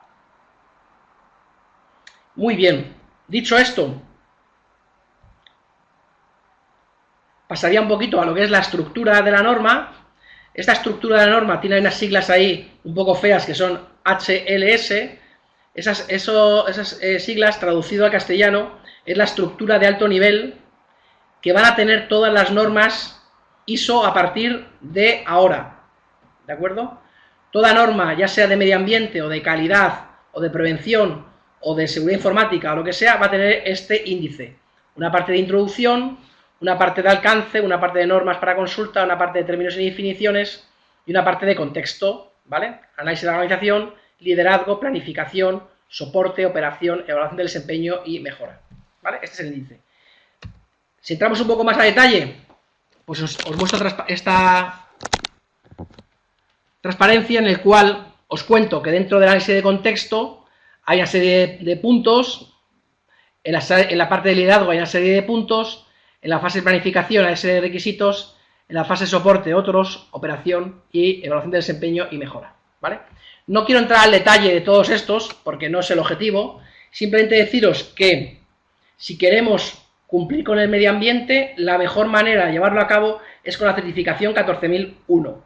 A: Muy bien, dicho esto, pasaría un poquito a lo que es la estructura de la norma. Esta estructura de la norma tiene unas siglas ahí un poco feas que son HLS. Esas siglas, traducido al castellano, es la estructura de alto nivel que van a tener todas las normas ISO a partir de ahora, ¿de acuerdo? Toda norma, ya sea de medio ambiente o de calidad o de prevención o de seguridad informática o lo que sea, va a tener este índice. Una parte de introducción, una parte de alcance, una parte de normas para consulta, una parte de términos y definiciones y una parte de contexto, ¿vale? Análisis de la organización, liderazgo, planificación, soporte, operación, evaluación del desempeño y mejora, ¿vale? Este es el índice. Si entramos un poco más a detalle, pues os muestro esta transparencia en el cual os cuento que dentro del análisis de contexto hay una serie de puntos, en la parte de liderazgo hay una serie de puntos, en la fase de planificación hay una serie de requisitos, en la fase de soporte otros, operación y evaluación de desempeño y mejora, ¿vale? No quiero entrar al detalle de todos estos porque no es el objetivo, simplemente deciros que si queremos cumplir con el medio ambiente, la mejor manera de llevarlo a cabo es con la certificación 14001,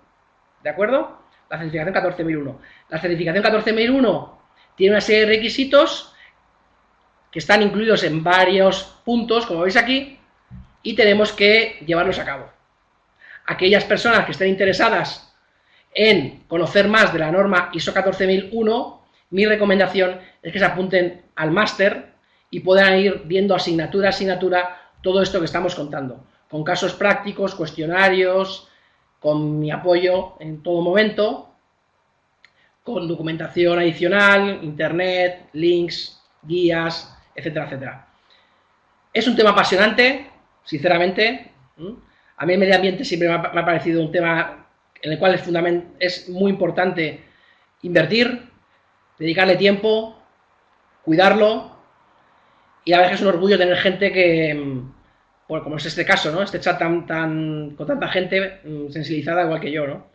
A: ¿de acuerdo? La certificación 14001. La certificación 14001 tiene una serie de requisitos que están incluidos en varios puntos, como veis aquí, y tenemos que llevarlos a cabo. Aquellas personas que estén interesadas en conocer más de la norma ISO 14001, mi recomendación es que se apunten al máster y puedan ir viendo asignatura a asignatura todo esto que estamos contando, con casos prácticos, cuestionarios, con mi apoyo en todo momento, con documentación adicional, internet, links, guías, etcétera, etcétera. Es un tema apasionante, sinceramente. A mí el medio ambiente siempre me ha parecido un tema en el cual es muy importante invertir, dedicarle tiempo, cuidarlo, y a veces es un orgullo tener gente que, bueno, como es este caso, ¿no? Este chat con tanta gente sensibilizada igual que yo, ¿no?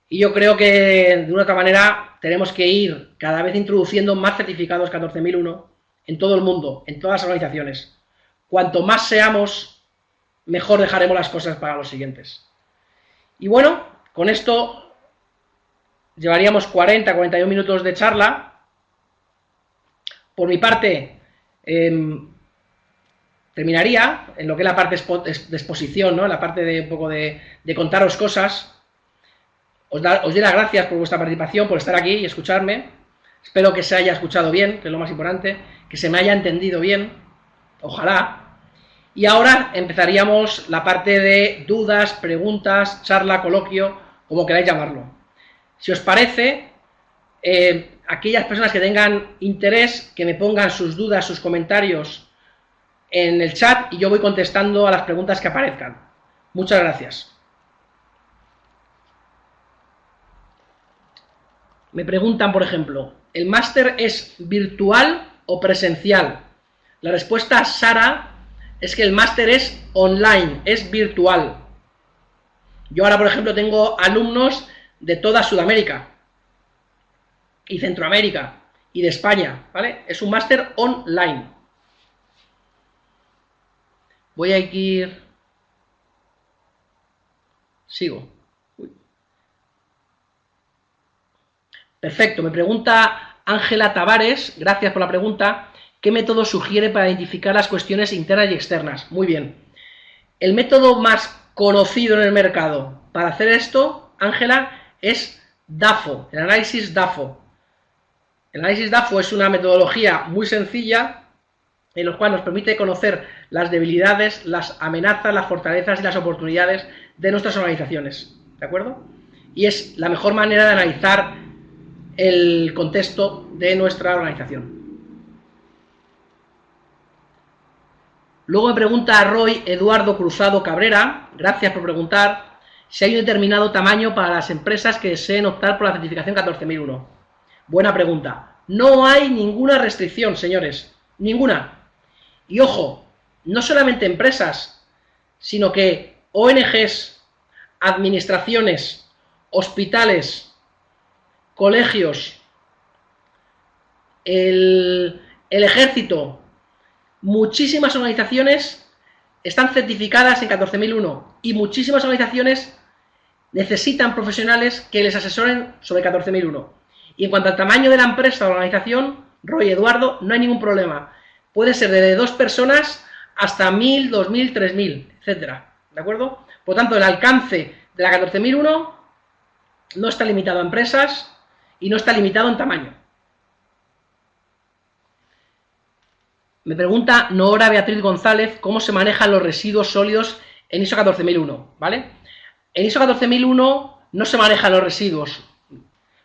A: Y yo creo que de una otra manera tenemos que ir cada vez introduciendo más certificados 14001 en todo el mundo, en todas las organizaciones. Cuanto más seamos, mejor dejaremos las cosas para los siguientes. Y bueno, con esto llevaríamos 40-41 minutos de charla. Por mi parte, terminaría en lo que es la parte de exposición, ¿no? La parte de un poco de contaros cosas. Os doy las gracias por vuestra participación, por estar aquí y escucharme. Espero que se haya escuchado bien, que es lo más importante, que se me haya entendido bien, ojalá. Y ahora empezaríamos la parte de dudas, preguntas, charla, coloquio, como queráis llamarlo. Si os parece, aquellas personas que tengan interés, que me pongan sus dudas, sus comentarios en el chat y yo voy contestando a las preguntas que aparezcan. Muchas gracias. Me preguntan, por ejemplo, ¿el máster es virtual o presencial? La respuesta, Sara, es que el máster es online, es virtual. Yo ahora, por ejemplo, tengo alumnos de toda Sudamérica y Centroamérica y de España, ¿vale? Es un máster online. Voy a ir... Sigo. Perfecto, me pregunta Ángela Tavares, gracias por la pregunta, ¿qué método sugiere para identificar las cuestiones internas y externas? Muy bien. El método más conocido en el mercado para hacer esto, Ángela, es DAFO, el análisis DAFO. El análisis DAFO es una metodología muy sencilla en la cual nos permite conocer las debilidades, las amenazas, las fortalezas y las oportunidades de nuestras organizaciones, ¿de acuerdo? Y es la mejor manera de analizar el contexto de nuestra organización. Luego me pregunta Roy Eduardo Cruzado Cabrera, gracias por preguntar, si hay un determinado tamaño para las empresas que deseen optar por la certificación 14001. Buena pregunta. No hay ninguna restricción, señores, ninguna. Y ojo, no solamente empresas, sino que ONGs, administraciones, hospitales, colegios, el ejército, muchísimas organizaciones están certificadas en 14001 y muchísimas organizaciones necesitan profesionales que les asesoren sobre 14001. Y en cuanto al tamaño de la empresa o la organización, Roy Eduardo, no hay ningún problema. Puede ser de 2 personas hasta 1000, 2000, 3000, etcétera. ¿De acuerdo? Por tanto, el alcance de la 14001 no está limitado a empresas y no está limitado en tamaño. Me pregunta Nora Beatriz González cómo se manejan los residuos sólidos en ISO 14001, ¿vale? En ISO 14001 no se manejan los residuos.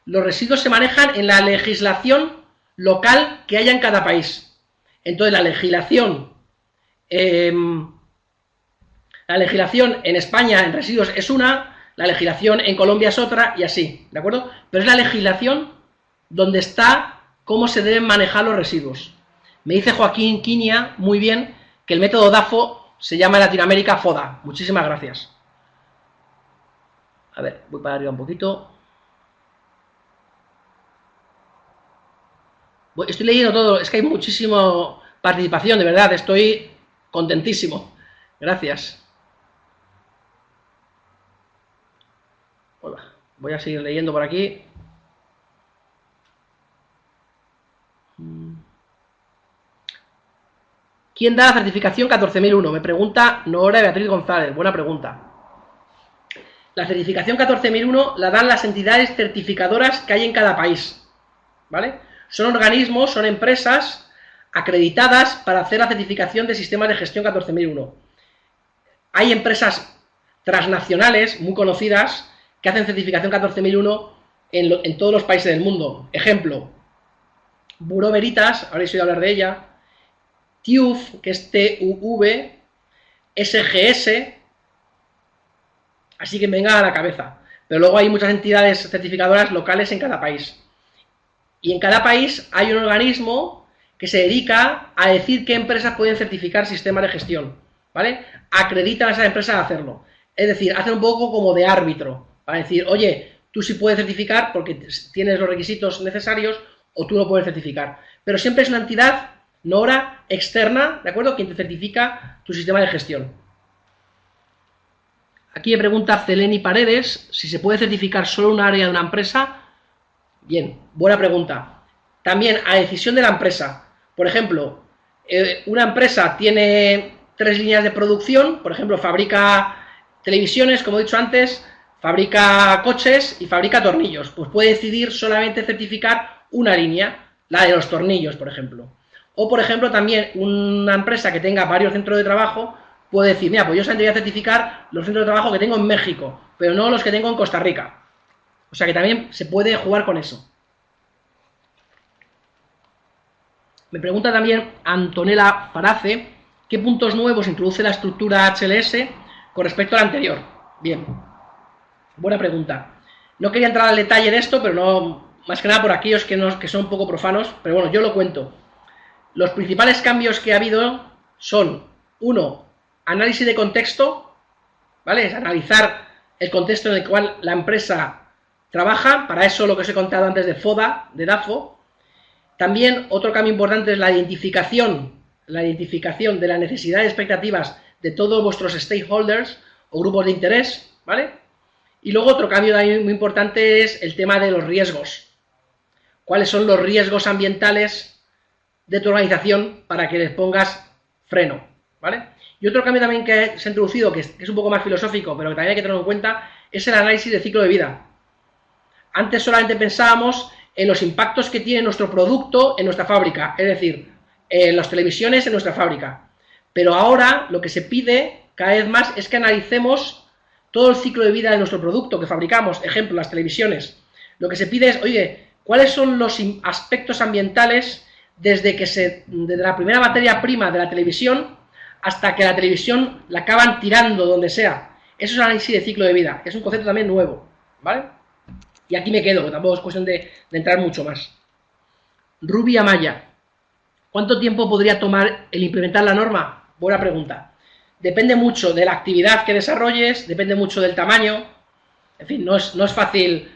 A: Los residuos se manejan en la legislación local que haya en cada país. Entonces, la legislación en España en residuos es una, la legislación en Colombia es otra y así, ¿de acuerdo? Pero es la legislación donde está cómo se deben manejar los residuos. Me dice Joaquín Quiña, muy bien, que el método DAFO se llama en Latinoamérica FODA. Muchísimas gracias. A ver, voy para arriba un poquito. Estoy leyendo todo, es que hay muchísima participación, de verdad, estoy contentísimo. Gracias. Hola, voy a seguir leyendo por aquí. ¿Quién da la certificación 14001? Me pregunta Nora Beatriz González. Buena pregunta. La certificación 14001 la dan las entidades certificadoras que hay en cada país, ¿vale? Son organismos, son empresas acreditadas para hacer la certificación de sistemas de gestión 14001. Hay empresas transnacionales muy conocidas que hacen certificación 14001 en todos los países del mundo. Ejemplo, Bureau Veritas, habréis oído hablar de ella, TÜV, que es TUV, SGS, así que venga a la cabeza. Pero luego hay muchas entidades certificadoras locales en cada país. Y en cada país hay un organismo que se dedica a decir qué empresas pueden certificar sistemas de gestión, ¿vale? Acreditan a esas empresas a hacerlo. Es decir, hacen un poco como de árbitro, para decir, oye, tú sí puedes certificar porque tienes los requisitos necesarios o tú no puedes certificar. Pero siempre es una entidad, NORA, externa, ¿de acuerdo?, quien te certifica tu sistema de gestión. Aquí me pregunta Celeni Paredes si se puede certificar solo un área de una empresa. Bien, buena pregunta. También a decisión de la empresa. Por ejemplo, una empresa tiene 3 líneas de producción, por ejemplo, fabrica televisiones, como he dicho antes, fabrica coches y fabrica tornillos. Pues puede decidir solamente certificar una línea, la de los tornillos, por ejemplo. O, por ejemplo, también una empresa que tenga varios centros de trabajo puede decir, mira, pues yo saldría a certificar los centros de trabajo que tengo en México, pero no los que tengo en Costa Rica. O sea que también se puede jugar con eso. Me pregunta también Antonella Farace, ¿qué puntos nuevos introduce la estructura HLS con respecto a la anterior? Bien, buena pregunta. No quería entrar al detalle de esto, pero no, más que nada por aquellos que son un poco profanos, pero bueno, yo lo cuento. Los principales cambios que ha habido son, 1, análisis de contexto, ¿vale? Es analizar el contexto en el cual la empresa trabaja, para eso lo que os he contado antes de FODA, de DAFO. También otro cambio importante es la identificación de las necesidades y expectativas de todos vuestros stakeholders o grupos de interés, ¿vale? Y luego otro cambio también muy importante es el tema de los riesgos. ¿Cuáles son los riesgos ambientales de tu organización para que les pongas freno, ¿vale? Y otro cambio también que se ha introducido, que es un poco más filosófico, pero que también hay que tenerlo en cuenta, es el análisis de ciclo de vida. Antes solamente pensábamos en los impactos que tiene nuestro producto en nuestra fábrica, es decir, en las televisiones en nuestra fábrica. Pero ahora lo que se pide cada vez más es que analicemos todo el ciclo de vida de nuestro producto que fabricamos, ejemplo, las televisiones. Lo que se pide es, oye, ¿cuáles son los aspectos ambientales desde la primera materia prima de la televisión hasta que la televisión la acaban tirando donde sea? Eso es análisis de ciclo de vida, es un concepto también nuevo, ¿vale? Y aquí me quedo, tampoco es cuestión de entrar mucho más. Ruby Amaya, ¿cuánto tiempo podría tomar el implementar la norma? Buena pregunta. Depende mucho de la actividad que desarrolles, depende mucho del tamaño, en fin, no es fácil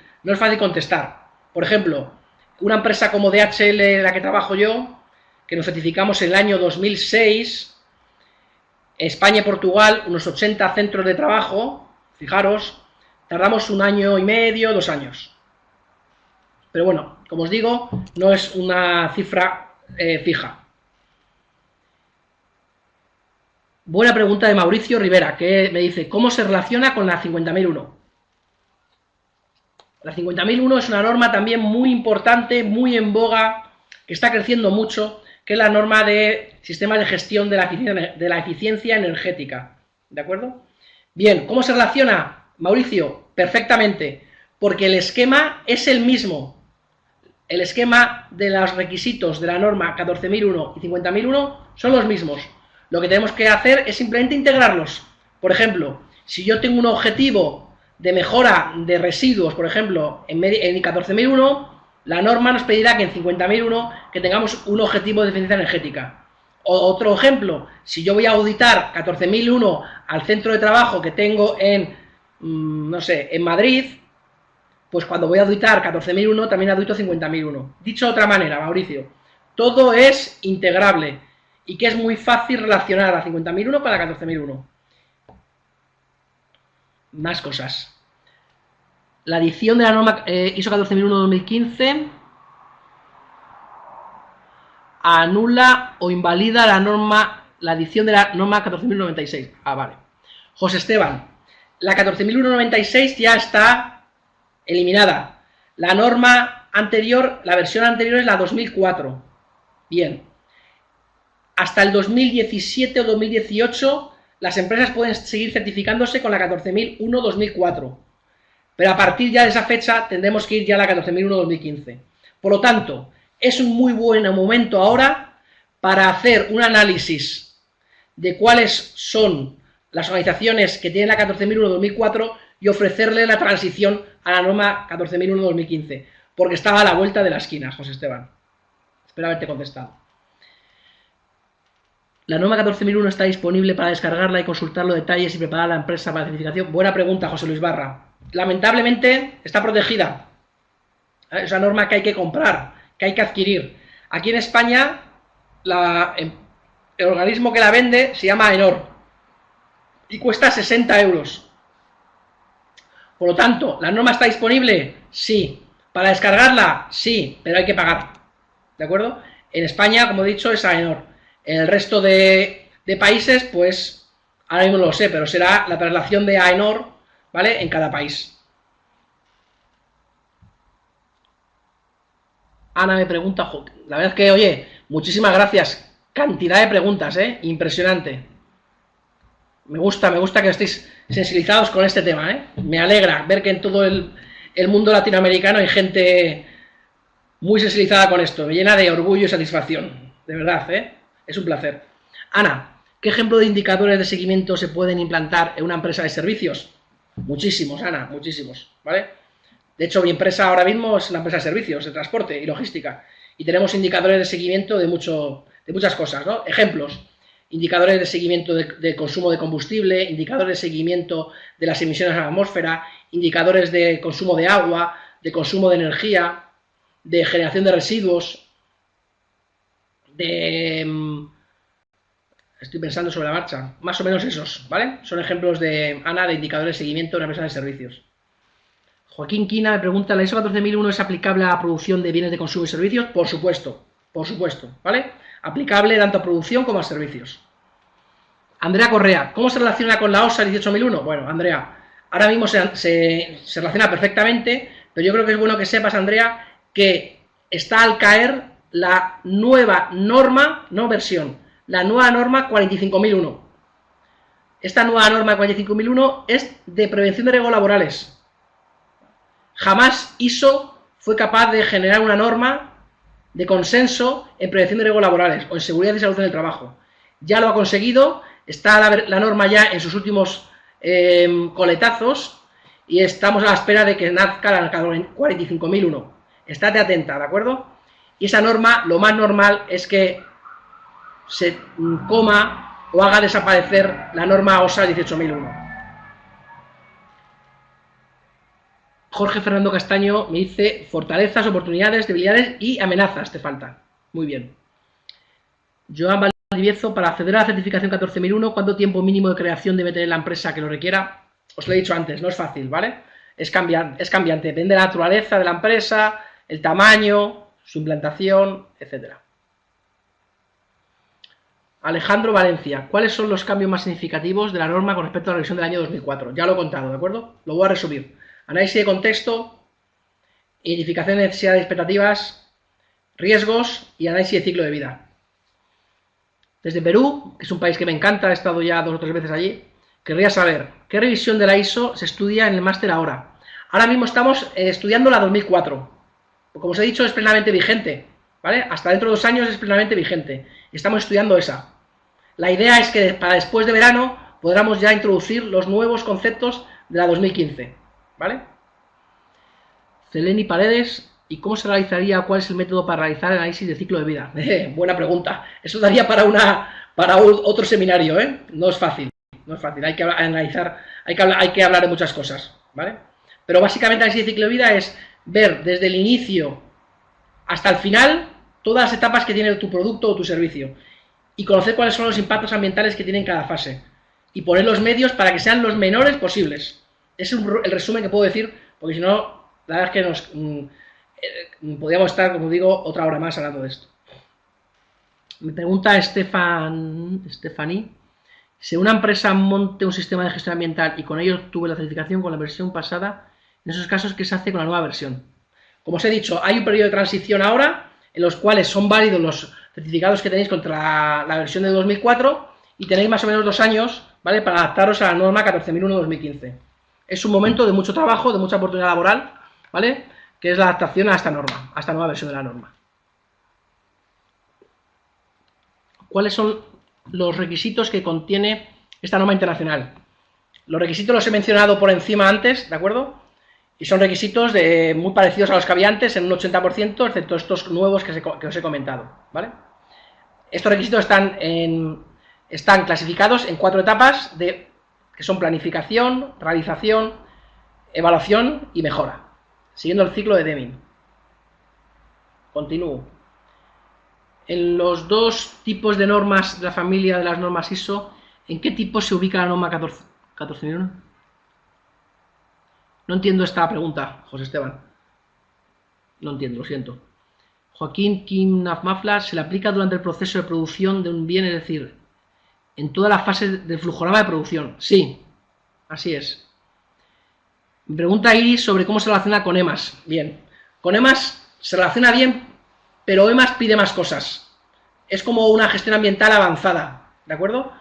A: contestar. Por ejemplo, una empresa como DHL, en la que trabajo yo, que nos certificamos en el año 2006, España y Portugal, unos 80 centros de trabajo, fijaros, tardamos 1 año y medio, 2 años. Pero bueno, como os digo, no es una cifra fija. Buena pregunta de Mauricio Rivera, que me dice, ¿cómo se relaciona con la 50.001? La 50.001 es una norma también muy importante, muy en boga, que está creciendo mucho, que es la norma de sistemas de gestión de la eficiencia energética. ¿De acuerdo? Bien, ¿cómo se relaciona? Mauricio, perfectamente, porque el esquema es el mismo. El esquema de los requisitos de la norma 14.001 y 50.001 son los mismos. Lo que tenemos que hacer es simplemente integrarlos. Por ejemplo, si yo tengo un objetivo de mejora de residuos, por ejemplo, en 14.001, la norma nos pedirá que en 50.001 que tengamos un objetivo de eficiencia energética. O otro ejemplo, si yo voy a auditar 14.001 al centro de trabajo que tengo en, no sé, en Madrid, pues cuando voy a auditar 14.001 también audito 50.001. Dicho de otra manera, Mauricio, todo es integrable y que es muy fácil relacionar a 50.001 con la 14.001. Más cosas. La adición de la norma ISO 14.001-2015 anula o invalida la adición de la norma 14.096. Ah, vale. José Esteban, la 14.001-96 ya está eliminada. La norma anterior, la versión anterior es la 2004. Bien. Hasta el 2017 o 2018 las empresas pueden seguir certificándose con la 14.001-2004. Pero a partir ya de esa fecha tendremos que ir ya a la 14.001-2015. Por lo tanto, es un muy buen momento ahora para hacer un análisis de cuáles son las organizaciones que tienen la 14.001-2004 y ofrecerle la transición a la norma 14.001-2015, porque estaba a la vuelta de la esquina, José Esteban. Espero haberte contestado. La norma 14.001 está disponible para descargarla y consultar los detalles y preparar la empresa para la certificación. Buena pregunta, José Luis Barra. Lamentablemente está protegida. Es una norma que hay que comprar, que hay que adquirir. Aquí en España, el organismo que la vende se llama AENOR y cuesta 60 euros. Por lo tanto, ¿la norma está disponible? Sí. ¿Para descargarla? Sí, pero hay que pagar. ¿De acuerdo? En España, como he dicho, es AENOR. En el resto de países, pues, ahora mismo no lo sé, pero será la traslación de AENOR, ¿vale? En cada país. Ana me pregunta, la verdad es que, oye, muchísimas gracias. Cantidad de preguntas, impresionante. Me gusta que estéis sensibilizados con este tema, Me alegra ver que en todo el mundo latinoamericano hay gente muy sensibilizada con esto. Me llena de orgullo y satisfacción. De verdad, es un placer. Ana, ¿qué ejemplo de indicadores de seguimiento se pueden implantar en una empresa de servicios? Muchísimos, Ana, muchísimos, ¿vale? De hecho, mi empresa ahora mismo es una empresa de servicios, de transporte y logística. Y tenemos indicadores de seguimiento de muchas cosas, ¿no? Ejemplos: indicadores de seguimiento de consumo de combustible, indicadores de seguimiento de las emisiones a la atmósfera, indicadores de consumo de agua, de consumo de energía, de generación de residuos, estoy pensando sobre la marcha, más o menos esos, ¿vale? Son ejemplos de, Ana, de indicadores de seguimiento de una empresa de servicios. Joaquín Quina me pregunta, ¿la ISO 14001 es aplicable a la producción de bienes de consumo y servicios? Por supuesto, ¿vale? Aplicable tanto a producción como a servicios. Andrea Correa, ¿cómo se relaciona con la OSA 18001? Bueno, Andrea, ahora mismo se relaciona perfectamente, pero yo creo que es bueno que sepas, Andrea, que está al caer la nueva norma, no versión, la nueva norma 45001. Esta nueva norma 45001 es de prevención de riesgos laborales. Jamás ISO fue capaz de generar una norma de consenso en prevención de riesgos laborales o en seguridad y salud en el trabajo. Ya lo ha conseguido, está la norma ya en sus últimos coletazos y estamos a la espera de que nazca la 45001. Estate atenta, ¿de acuerdo? Y esa norma, lo más normal es que se coma o haga desaparecer la norma OSA 18001. Jorge Fernando Castaño me dice fortalezas, oportunidades, debilidades y amenazas te faltan. Muy bien. Joan Valdiviezo, para acceder a la certificación 14001, ¿cuánto tiempo mínimo de creación debe tener la empresa que lo requiera? Os lo he dicho antes, no es fácil, ¿vale? Es cambiante, depende de la naturaleza de la empresa, el tamaño, su implantación, etc. Alejandro Valencia, ¿cuáles son los cambios más significativos de la norma con respecto a la revisión del año 2004? Ya lo he contado, ¿de acuerdo? Lo voy a resumir. Análisis de contexto, identificación de necesidades y expectativas, riesgos y análisis de ciclo de vida. Desde Perú, que es un país que me encanta, he estado ya 2 o 3 veces allí, querría saber qué revisión de la ISO se estudia en el máster ahora. Ahora mismo estamos estudiando la 2004. Como os he dicho, es plenamente vigente, ¿vale? Hasta dentro de 2 años es plenamente vigente. Estamos estudiando esa. La idea es que para después de verano podamos ya introducir los nuevos conceptos de la 2015, ¿vale? Celeni Paredes, ¿y cómo se realizaría, cuál es el método para realizar el análisis de ciclo de vida? Buena pregunta. Eso daría para otro seminario, ¿eh? No es fácil, hay que analizar, hay que hablar de muchas cosas, ¿vale? Pero básicamente el análisis de ciclo de vida es ver desde el inicio hasta el final todas las etapas que tiene tu producto o tu servicio y conocer cuáles son los impactos ambientales que tiene en cada fase y poner los medios para que sean los menores posibles. Es el resumen que puedo decir, porque si no, la verdad es que podríamos estar, como digo, otra hora más hablando de esto. Me pregunta Stephanie, si una empresa monte un sistema de gestión ambiental y con ello obtuve la certificación con la versión pasada, en esos casos, ¿qué se hace con la nueva versión? Como os he dicho, hay un periodo de transición ahora, en los cuales son válidos los certificados que tenéis contra la versión de 2004 y tenéis más o menos 2 años, ¿vale?, para adaptaros a la norma 14.001-2015. Es un momento de mucho trabajo, de mucha oportunidad laboral, ¿vale?, que es la adaptación a esta norma, a esta nueva versión de la norma. cuáles son los requisitos que contiene esta norma internacional. Los requisitos los he mencionado por encima antes, ¿de acuerdo? Y son requisitos muy parecidos a los que había antes, en un 80%, excepto estos nuevos que os he comentado, ¿vale? Estos requisitos están clasificados en 4 etapas, que son planificación, realización, evaluación y mejora, siguiendo el ciclo de Deming. Continúo. En los 2 tipos de normas de la familia de las normas ISO, ¿en qué tipo se ubica la norma 14001? No entiendo esta pregunta, José Esteban. No entiendo, lo siento. Joaquín Kim Nafmafla, se le aplica durante el proceso de producción de un bien, es decir, en toda la fase del flujograma de producción. Sí, así es. Me pregunta Iris sobre cómo se relaciona con EMAS. Bien, con EMAS se relaciona bien, pero EMAS pide más cosas. Es como una gestión ambiental avanzada, ¿de acuerdo?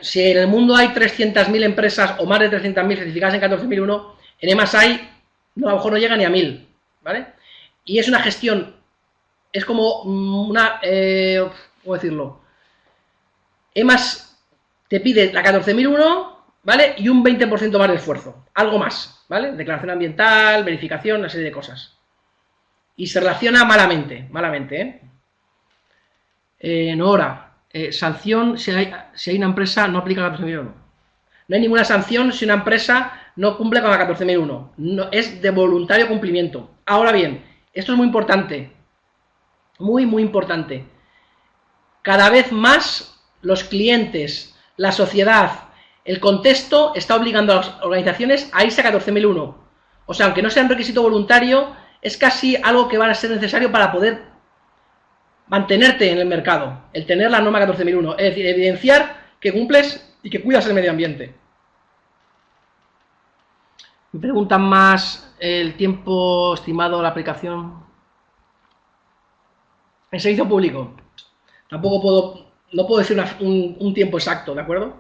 A: Si en el mundo hay 300.000 empresas o más de 300.000 certificadas en 14001, en EMAS hay, no, a lo mejor no llega ni a 1000, ¿vale? Y es una gestión, es como una, ¿cómo decirlo? EMAS te pide la 14001, ¿vale? Y un 20% más de esfuerzo, algo más, ¿vale? Declaración ambiental, verificación, una serie de cosas. Y se relaciona malamente, Nora, sanción si hay una empresa no aplica la 14001. No hay ninguna sanción si una empresa no cumple con la 14001. No, es de voluntario cumplimiento. Ahora bien, esto es muy importante. Muy, muy importante. Cada vez más los clientes, la sociedad, el contexto está obligando a las organizaciones a irse a 14001. O sea, aunque no sea un requisito voluntario, es casi algo que va a ser necesario para poder mantenerte en el mercado, el tener la norma 14001, es decir, evidenciar que cumples y que cuidas el medio ambiente. Me preguntan más el tiempo estimado de la aplicación. En servicio público, no puedo decir un tiempo exacto, ¿de acuerdo?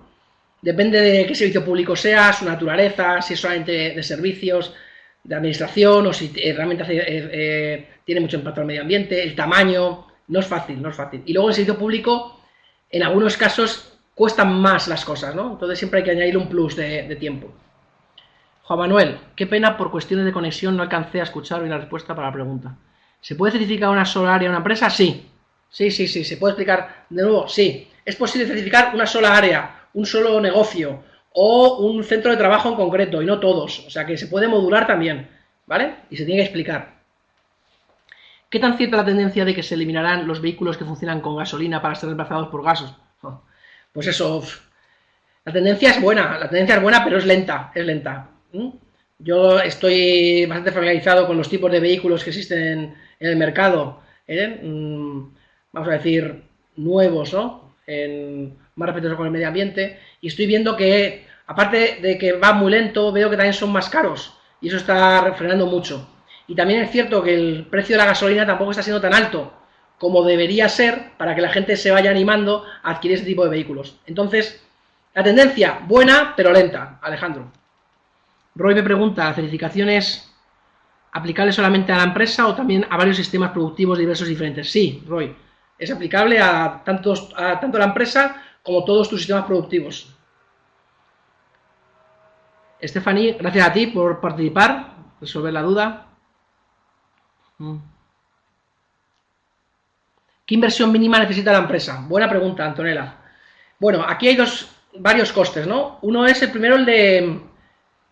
A: Depende de qué servicio público sea, su naturaleza, si es solamente de servicios, de administración, o si realmente tiene mucho impacto al medio ambiente, el tamaño. No es fácil, no es fácil. Y luego en el servicio público, en algunos casos, cuestan más las cosas, ¿no? Entonces siempre hay que añadir un plus de tiempo. Juan Manuel, qué pena, por cuestiones de conexión no alcancé a escuchar hoy la respuesta para la pregunta. ¿Se puede certificar una sola área en una empresa? Sí. Sí. ¿Se puede explicar de nuevo? Sí. Es posible certificar una sola área, un solo negocio o un centro de trabajo en concreto, y no todos. O sea que se puede modular también, ¿vale? Y se tiene que explicar. ¿Qué tan cierta la tendencia de que se eliminarán los vehículos que funcionan con gasolina para ser reemplazados por gases? Pues eso, la tendencia es buena, pero es lenta, Yo estoy bastante familiarizado con los tipos de vehículos que existen en el mercado, vamos a decir, nuevos, ¿no? Más respetuosos con el medio ambiente, y estoy viendo que, aparte de que va muy lento, veo que también son más caros, y eso está frenando mucho. Y también es cierto que el precio de la gasolina tampoco está siendo tan alto como debería ser para que la gente se vaya animando a adquirir este tipo de vehículos. Entonces, la tendencia, buena, pero lenta, Alejandro. Roy me pregunta, ¿la certificación es aplicable solamente a la empresa o también a varios sistemas productivos diversos y diferentes? Sí, Roy, es aplicable a tanto la empresa como todos tus sistemas productivos. Stephanie, gracias a ti por participar, resolver la duda. ¿Qué inversión mínima necesita la empresa? Buena pregunta, Antonella. Bueno, aquí hay varios costes, ¿no? Uno es el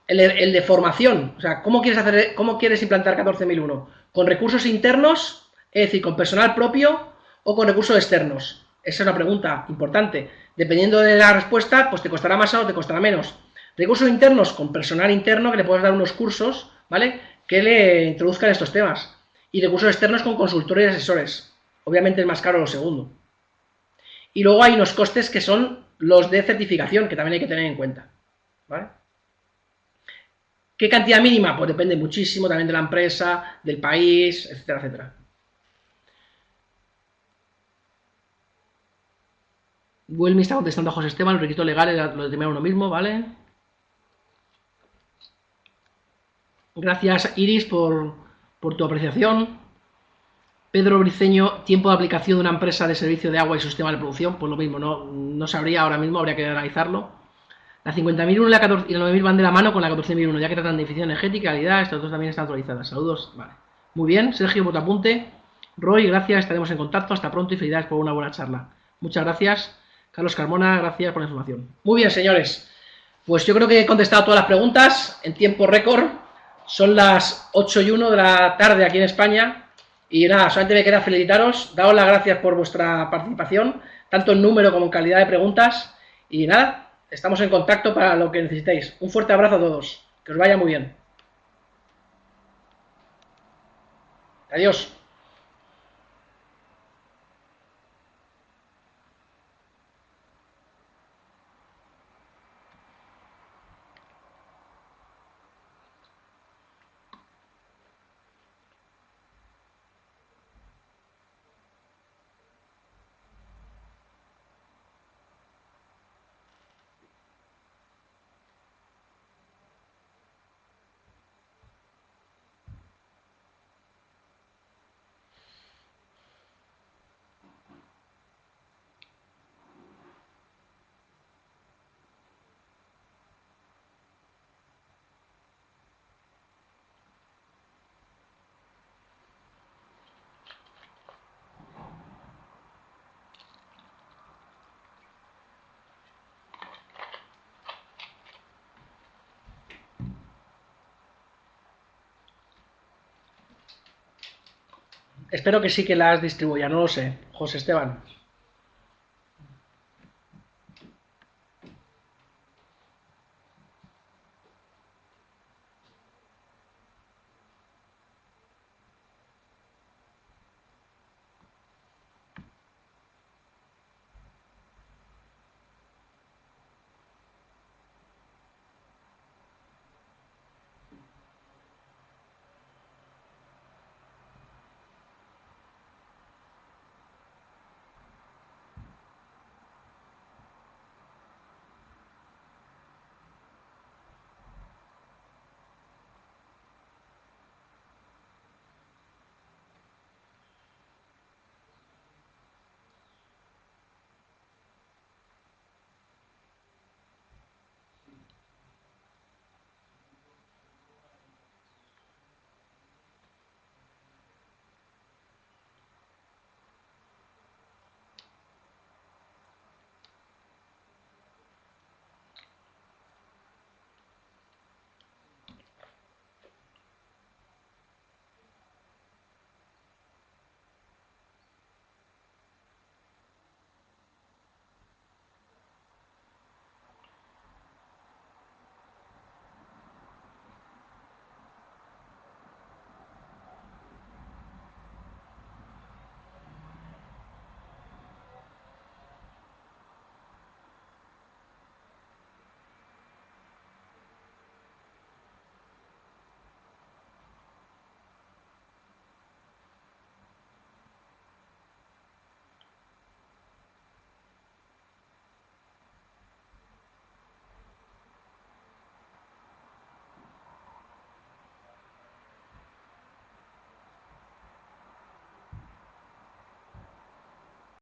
A: de formación. O sea, ¿cómo quieres implantar 14001? ¿Con recursos internos, es decir, con personal propio, o con recursos externos? Esa es una pregunta importante. Dependiendo de la respuesta, pues te costará más o te costará menos. Recursos internos, con personal interno, que le puedes dar unos cursos, ¿vale?, que le introduzcan estos temas. Y recursos externos con consultores y asesores. Obviamente es más caro lo segundo. Y luego hay unos costes que son los de certificación, que también hay que tener en cuenta, ¿vale? ¿Qué cantidad mínima? Pues depende muchísimo también de la empresa, del país, etcétera, etcétera. Will me está contestando a José Esteban, los requisitos legales lo determina uno mismo, ¿vale? Gracias, Iris, por tu apreciación. Pedro Briceño, tiempo de aplicación de una empresa de servicio de agua y sistema de producción, pues lo mismo, no sabría ahora mismo, habría que analizarlo. La 50.001 y la 9.000 van de la mano con la 14.001, ya que tratan de eficiencia energética, calidad, estas dos también están actualizadas. Saludos, vale. Muy bien, Sergio Botapunte. Roy, gracias, estaremos en contacto, hasta pronto y felicidades por una buena charla. Muchas gracias. Carlos Carmona, gracias por la información. Muy bien, señores. Pues yo creo que he contestado todas las preguntas en tiempo récord. Son las 8:01 de la tarde aquí en España. Y nada, solamente me queda felicitaros, daros las gracias por vuestra participación, tanto en número como en calidad de preguntas. Y nada, estamos en contacto para lo que necesitéis. Un fuerte abrazo a todos. Que os vaya muy bien. Adiós. Espero que sí que las distribuya, no lo sé, José Esteban.